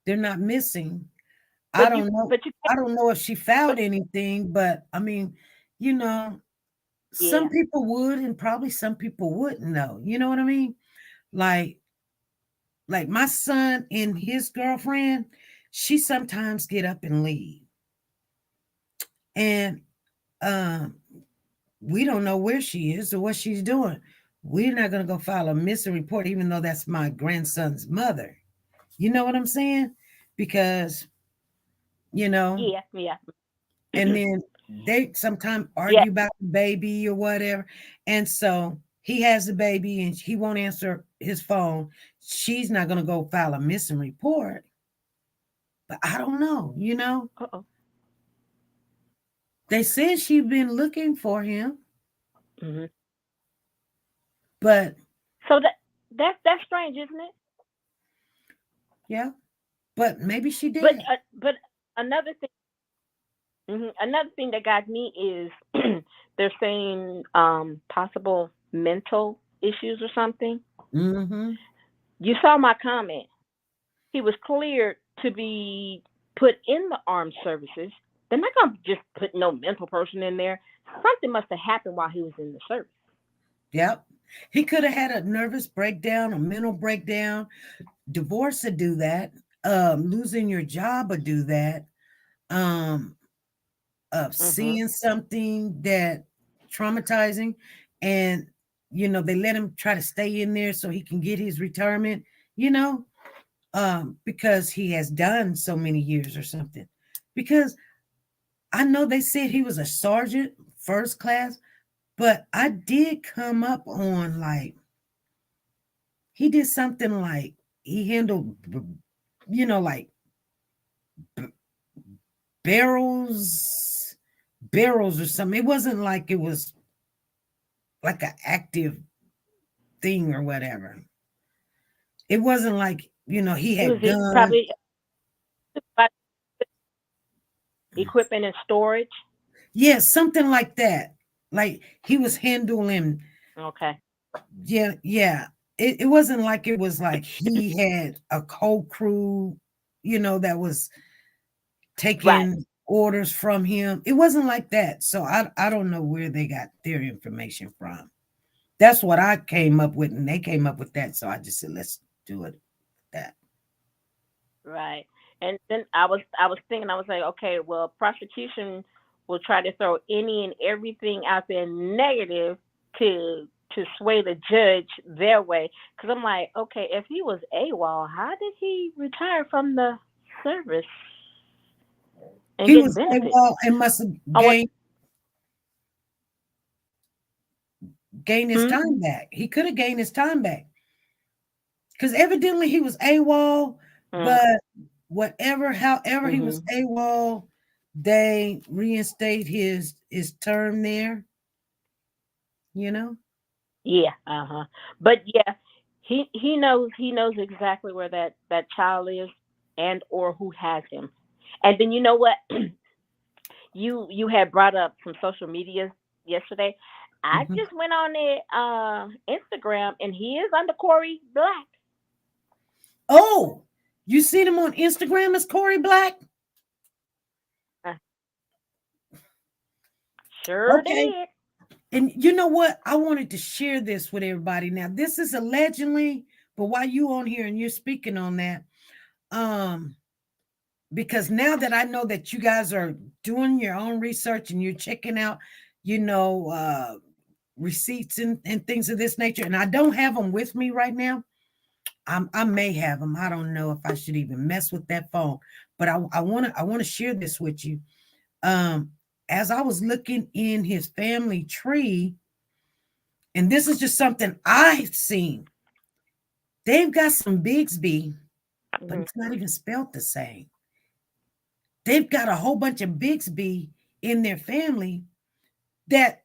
They're not missing. I don't know. I don't know if she filed anything, but I mean, you know, some people would and probably some people wouldn't know. You know what I mean? Like my son and his girlfriend, she sometimes get up and leave. And we don't know where she is or what she's doing. We're not going to go file a missing report, even though that's my grandson's mother. You know what I'm saying? Because, you know. Yeah. And then they sometimes argue about the baby or whatever. And so he has the baby and he won't answer his phone. She's not going to go file a missing report. But I don't know, you know. Uh-oh. They said she'd been looking for him. Mm-hmm. But so that's strange, isn't it? Yeah, but maybe she did. But another thing that got me is they're saying possible mental issues or something. Mm-hmm. You saw my comment. He was cleared to be put in the armed services. They're not going to just put no mental person in there. Something must have happened while he was in the service. Yep. He could have had a nervous breakdown, a mental breakdown. Divorce would do that. Losing your job would do that. Of seeing something that traumatizing, and they let him try to stay in there so he can get his retirement. Because he has done so many years or something. Because I know they said he was a sergeant, first class, but I did come up on like he did something like he handled, like barrels or something. It wasn't like it was like an active thing or whatever. It wasn't like, he had guns. Probably equipment and storage. Yeah, something like that. Like he was handling. Okay. Yeah. It wasn't like it was like he had a whole crew, that was taking orders from him. It wasn't like that. So I don't know where they got their information from. That's what I came up with, and they came up with that. So I just said, let's do it that. Right. And then I was thinking, I was like, okay, well, prosecution will try to throw any and everything out there negative to sway the judge their way. Because I'm like, okay, if he was AWOL, how did he retire from the service? And he get was benefits? AWOL and must have gained his time back. He could have gained his time back. Because evidently he was AWOL, but however he was AWOL, they reinstate his term there. Yeah. But yeah, he knows exactly where that child is and or who has him. And then you know what? you had brought up some social media yesterday. I just went on their Instagram, and he is under Corey Black. Oh, you seen him on Instagram as Corey Black? Sure did. And you know what? I wanted to share this with everybody. Now, this is allegedly, but while you on here and you're speaking on that, because now that I know that you guys are doing your own research and you're checking out, receipts and things of this nature, and I don't have them with me right now. I may have them. I don't know if I should even mess with that phone, but I want to share this with you. As I was looking in his family tree, and this is just something I've seen, they've got some Bigsby, but it's not even spelled the same. They've got a whole bunch of Bigsby in their family that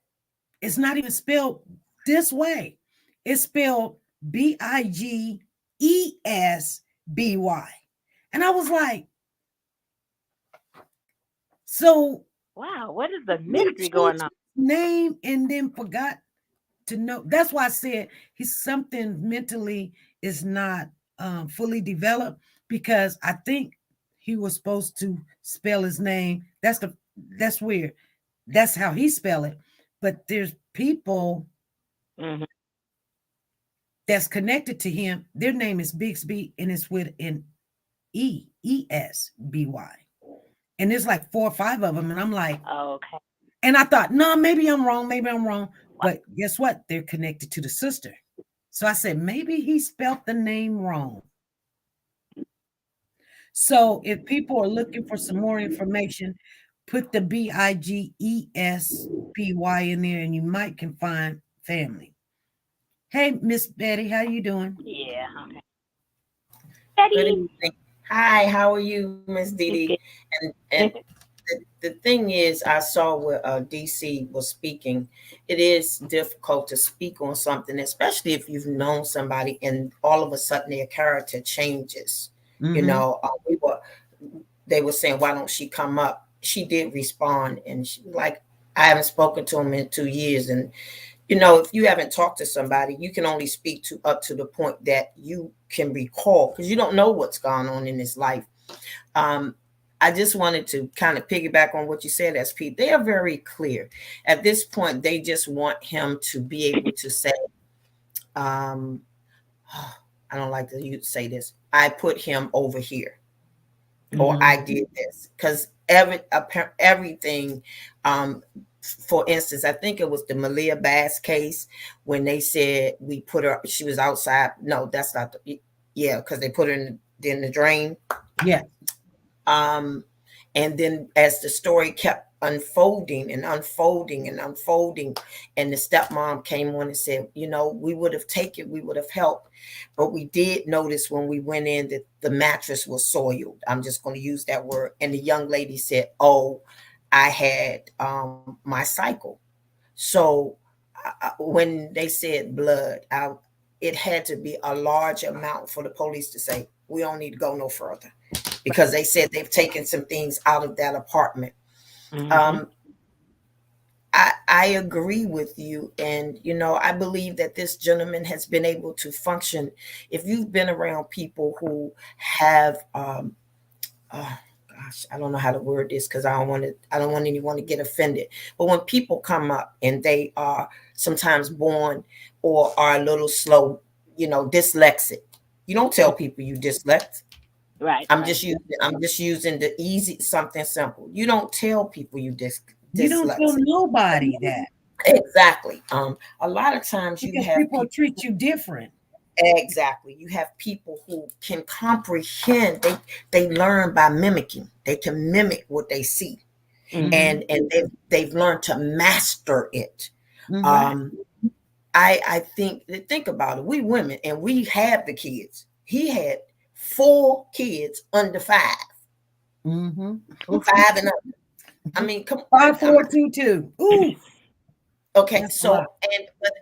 is not even spelled this way. It's spelled Bigsby. And I was like, so wow, what is the mystery going on? Name and then forgot to know. That's why I said he's something mentally is not fully developed, because I think he was supposed to spell his name. That's weird. That's how he spell it. But there's people that's connected to him. Their name is Bigsby, and it's with an ESBY. And there's like 4 or 5 of them. And I'm like, okay. And I thought, no, maybe I'm wrong. But guess what? They're connected to the sister. So I said, maybe he spelt the name wrong. So if people are looking for some more information, put the Bigsby in there, and you might can find family. Hey, Miss Betty, how you doing? Yeah. Okay. Betty. Good evening. Hi, how are you, Miss Didi? And the thing is, I saw where DC was speaking. It is difficult to speak on something, especially if you've known somebody and all of a sudden their character changes. You know, they were saying, why don't she come up? She did respond, and she, like, I haven't spoken to him in 2 years. And, you know, if you haven't talked to somebody, you can only speak to up to the point that you can recall, because you don't know what's going on in his life. I just wanted to kind of piggyback on what you said, SP. They are very clear. At this point, they just want him to be able to say, um, I don't like to say this. I put him over here, or I did this, because everything. For instance, I think it was the Malia Bass case when they said we put her. She was outside. No, that's not. Because they put her in the drain. Yeah. And then as the story kept unfolding and unfolding and unfolding, and the stepmom came on and said, we would have taken, we would have helped, but we did notice when we went in that the mattress was soiled. I'm just going to use that word. And the young lady said, oh, I had my cycle. So when they said blood, it had to be a large amount for the police to say, we don't need to go no further, because they said they've taken some things out of that apartment. I agree with you. And, I believe that this gentleman has been able to function. If you've been around people who have, I don't know how to word this, because I don't want anyone to get offended. But when people come up and they are sometimes born or are a little slow, dyslexic, you don't tell people you dyslexic. Right. I'm just using the easy, something simple. You don't tell people you dyslexic. You don't tell nobody that. Exactly. A lot of times because you have people treat you different. Exactly. You have people who can comprehend. They learn by mimicking. They can mimic what they see, and they've learned to master it. I think about it. We women, and we have the kids. He had 4 kids under 5. 5 and under. I mean, come on. 5, 4, 2, 2. Ooh. Okay, but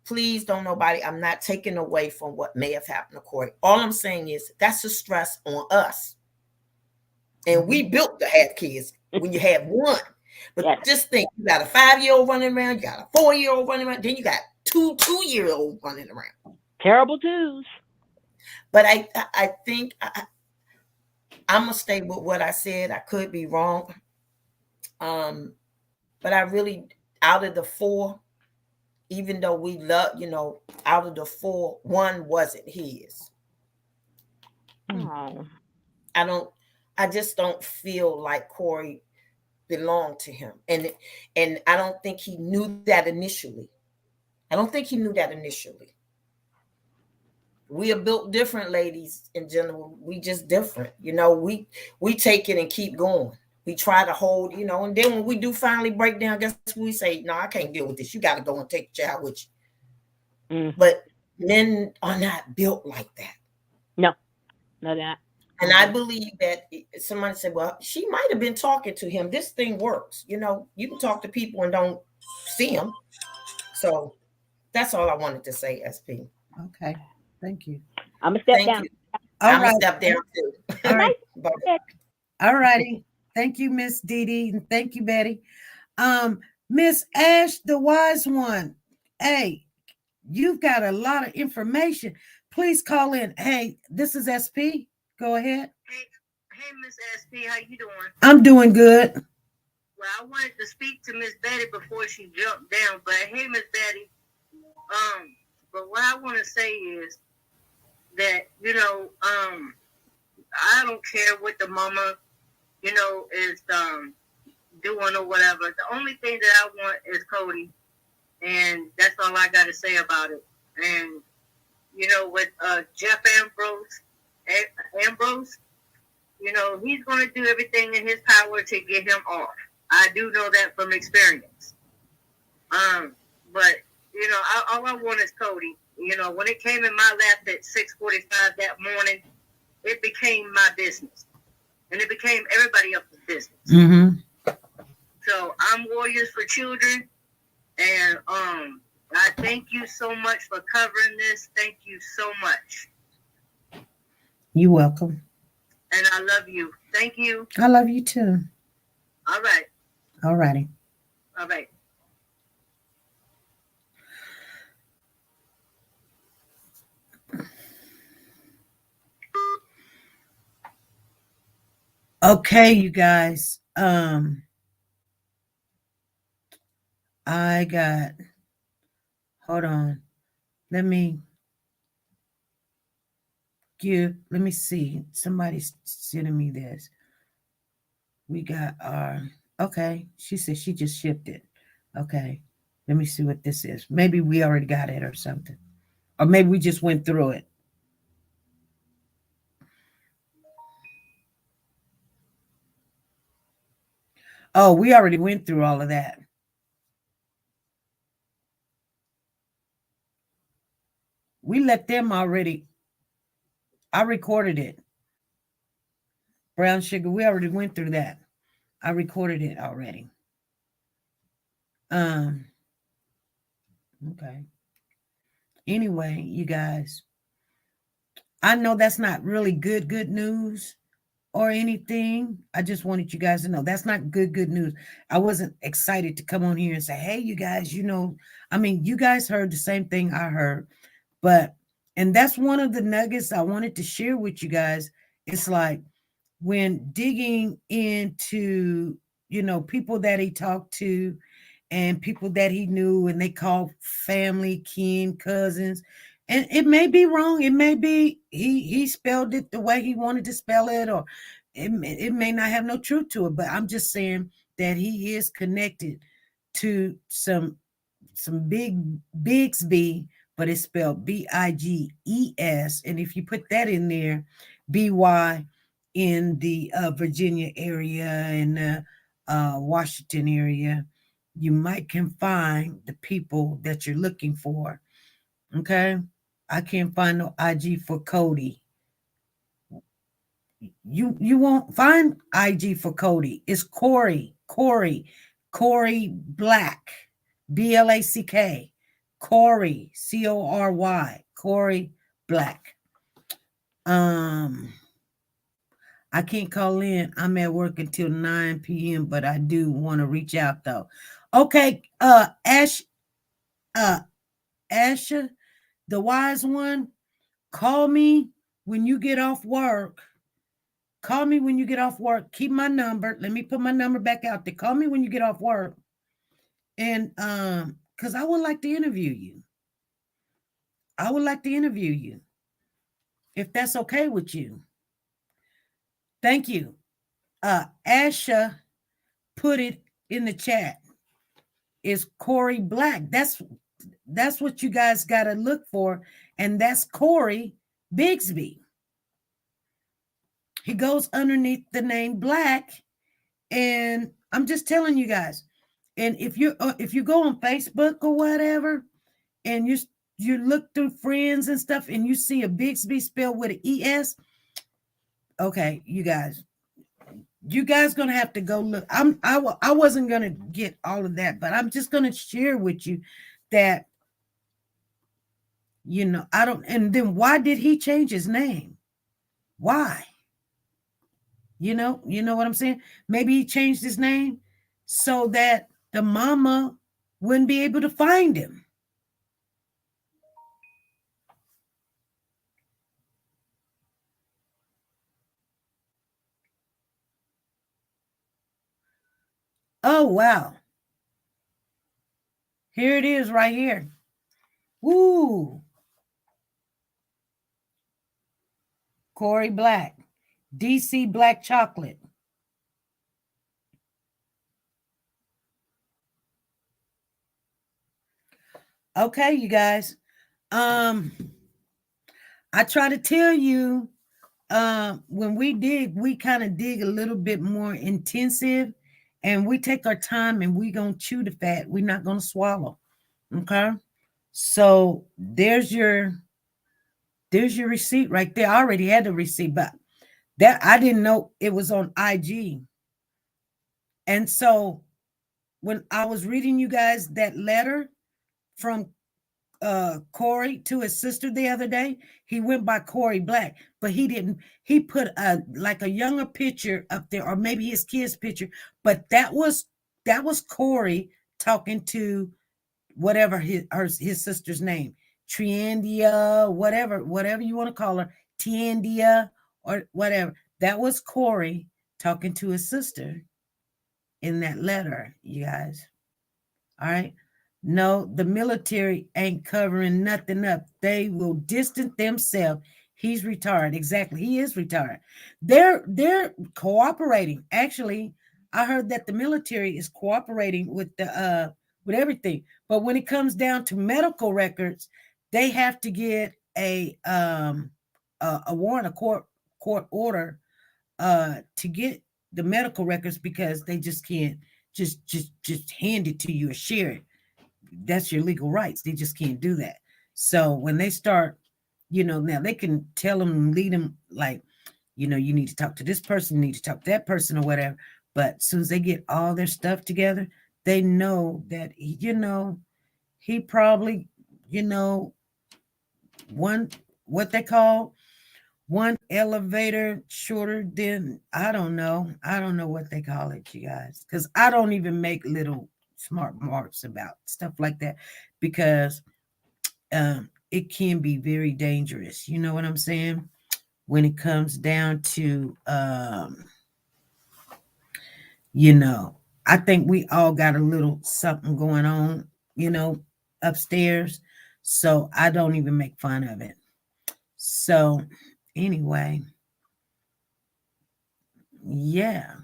please don't nobody. I'm not taking away from what may have happened to Corey. All I'm saying is that's a stress on us, and we built to have kids when you have one. But just think, you got a 5-year-old running around, you got a 4-year-old running around, then you got 2-year-olds running around. Terrible twos. But I think I'm gonna stay with what I said. I could be wrong. But I really, out of the 4, even though we love, out of the 4, 1 wasn't his. I just don't feel like Corey belonged to him. And I don't think he knew that initially. We are built different, ladies in general. We just different. We take it and keep going. We try to hold, and then when we do finally break down, guess what we say? No, I can't deal with this. You got to go and take the child with you. But men are not built like that. No, that. And I believe that somebody said, well, she might have been talking to him. This thing works. You can talk to people and don't see them. So that's all I wanted to say, SP. Okay. Thank you. I'm going to step down. I'm going to step down too. All right. All righty. Thank you, Miss Dee Dee, and thank you, Betty. Miss Ash, the wise one. Hey, you've got a lot of information. Please call in. Hey, this is SP. Go ahead. Hey, Miss SP, how you doing? I'm doing good. Well, I wanted to speak to Miss Betty before she jumped down, but hey, Miss Betty, but what I want to say is that, I don't care what the mama, is doing or whatever. The only thing that I want is Codi, and that's all I got to say about it. And, with Jeff Ambrose, he's going to do everything in his power to get him off. I do know that from experience. But, all I want is Codi. When it came in my lap at 6:45 that morning, it became my business. And it became everybody else's business. So I'm Warriors for Children. And I thank you so much for covering this. Thank you so much. You're welcome. And I love you. Thank you. I love you too. All right. All righty. All right. Okay, you guys. I got, hold on. let me see. Somebody's sending me this. We got our, okay. She said she just shipped it. Okay. Let me see what this is. Maybe we already got it or something. Or maybe we just went through it. Oh, we already went through all of that. We let them already. I recorded it. Brown sugar, we already went through that. I recorded it already. Okay. Anyway, you guys, I know that's not really good news or anything. I just wanted you guys to know that's not good news. I wasn't excited to come on here and say, hey, you guys, you guys heard the same thing I heard, and that's one of the nuggets I wanted to share with you guys. It's like when digging into, people that he talked to and people that he knew and they called family, kin, cousins. And it may be wrong. It may be he spelled it the way he wanted to spell it, or it may not have no truth to it. But I'm just saying that he is connected to some big Bigsby, but it's spelled Biges. And if you put that in there, BY in the Virginia area and Washington area, you might can find the people that you're looking for. Okay. I can't find no IG for Codi. You won't find IG for Codi. It's Corey Black, Black, Corey, Cory, Corey Black. I can't call in. I'm at work until 9 p.m., but I do want to reach out though. Okay, Asha, the wise one, call me when you get off work. Call me when you get off work. Keep my number. Let me put my number back out there. Call me when you get off work. And because I would like to interview you. I would like to interview you. If that's okay with you. Thank you. Asha put it in the chat. It's Corey Black. That's what you guys got to look for. And that's Codi Bigsby. He goes underneath the name Black. And I'm just telling you guys. And if you go on Facebook or whatever, and you look through friends and stuff, and you see a Bigsby spelled with an ES, okay, you guys gonna have to go look. I wasn't gonna get all of that, but I'm just gonna share with you that I don't. And then why did he change his name? Why? You know what I'm saying? Maybe he changed his name so that the mama wouldn't be able to find him. Oh, wow. Here it is right here. Woo. Corey Black. DC Black Chocolate. Okay, you guys. I try to tell you, when we dig, we kind of dig a little bit more intensive, and we take our time and we gonna chew the fat. We're not gonna swallow. Okay. So there's your receipt right there. I already had the receipt, but that I didn't know it was on IG. And so when I was reading you guys that letter from Corey to his sister the other day, he went by Corey Black, but he put a younger picture up there, or maybe his kid's picture, but that was Corey talking to whatever his sister's name, Triandia, whatever you want to call her, Tiandia or whatever. That was Corey talking to his sister in that letter, you guys. All right. No, the military ain't covering nothing up. They will distance themselves. He's retired. Exactly. He is retired. They're cooperating. Actually, I heard that the military is cooperating with everything. But when it comes down to medical records, they have to get a warrant, a court order to get the medical records, because they just can't just hand it to you or share it. That's your legal rights. They just can't do that. So when they start, now they can tell them, lead them, like, you need to talk to this person, you need to talk to that person or whatever. But as soon as they get all their stuff together, they know that, he probably, what they call one elevator shorter than, I don't know what they call it, you guys, because I don't even make little smart marks about stuff like that, because it can be very dangerous. You know what I'm saying? When it comes down to, I think we all got a little something going on, upstairs. So I don't even make fun of it. So anyway, yeah.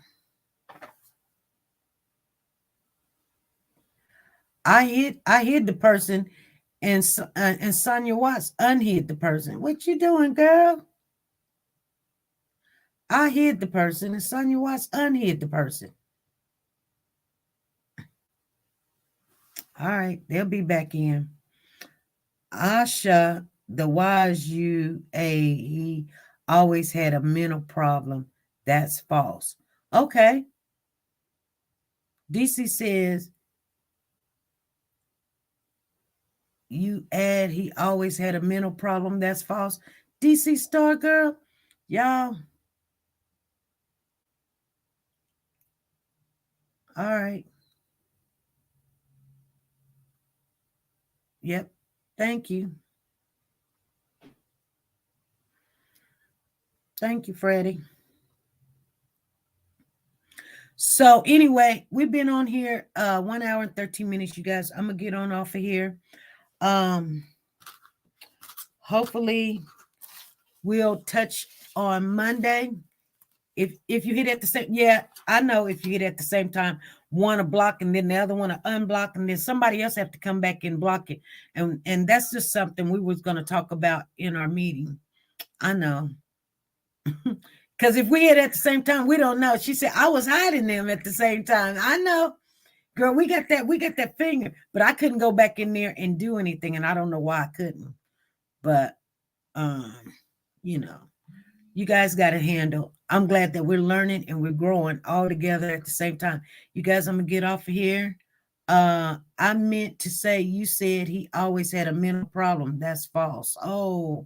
I hid the person, and Sonia Watts unhid the person. What you doing, girl? I hid the person, and Sonia Watts unhid the person. All right, they'll be back in. Asha, the wise he always had a mental problem. That's false. Okay. DC says, you add he always had a mental problem. That's false. DC Star Girl, y'all. All right. Yep. Thank you. Thank you, Freddie. So anyway, we've been on here 1 hour and 13 minutes, you guys. I'm gonna get on off of here. Hopefully we'll touch on Monday. If you hit at the same, I know, if you hit at the same time, one to block and then the other one to unblock, and then somebody else have to come back and block it. And that's just something we was going to talk about in our meeting. I know. Because if we hit at the same time, we don't know. She said, I was hiding them at the same time. I know. Girl, we got that finger, but I couldn't go back in there and do anything, and I don't know why I couldn't. But you guys got to handle. I'm glad that we're learning and we're growing all together at the same time. You guys, I'm gonna get off of here. I meant to say, you said he always had a mental problem. That's false. I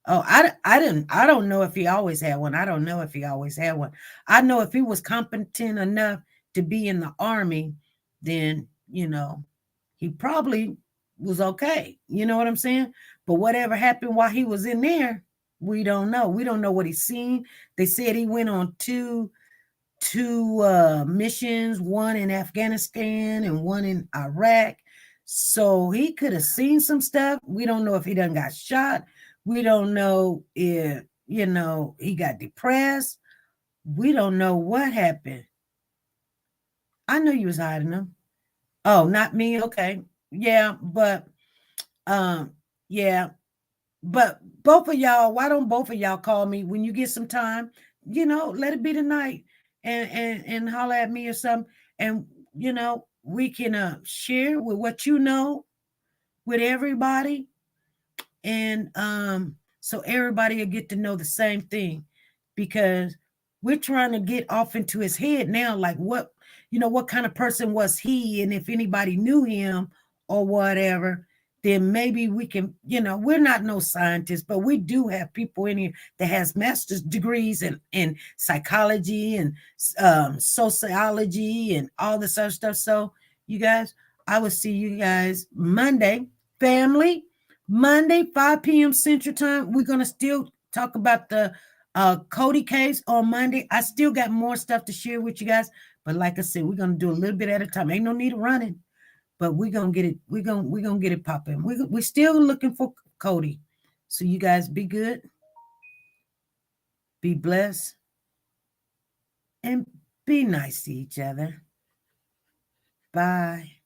don't know if he always had one. I don't know if he always had one. I know if he was competent enough to be in the Army, then he probably was okay. You know what I'm saying? But whatever happened while he was in there, we don't know. We don't know what he's seen. They said he went on two missions, one in Afghanistan and one in Iraq. So he could have seen some stuff. We don't know if he done got shot. We don't know if, he got depressed. We don't know what happened. I knew you was hiding them. Oh, not me. Okay. Yeah, but but both of y'all, why don't both of y'all call me when you get some time? Let it be tonight and holler at me or something. And we can share with what with everybody. And so everybody will get to know the same thing, because we're trying to get off into his head now, like what kind of person was he, and if anybody knew him or whatever, then maybe we can, we're not no scientists, but we do have people in here that has master's degrees in psychology and sociology and all this other stuff. So you guys, I will see you guys Monday, family. Monday, 5 p.m. Central Time. We're going to still talk about the Codi case on Monday. I still got more stuff to share with you guys. But like I said, we're going to do a little bit at a time. Ain't no need of running. but we're gonna get it. We're gonna get it popping. We're still looking for Codi. So you guys be good, be blessed, and be nice to each other. Bye.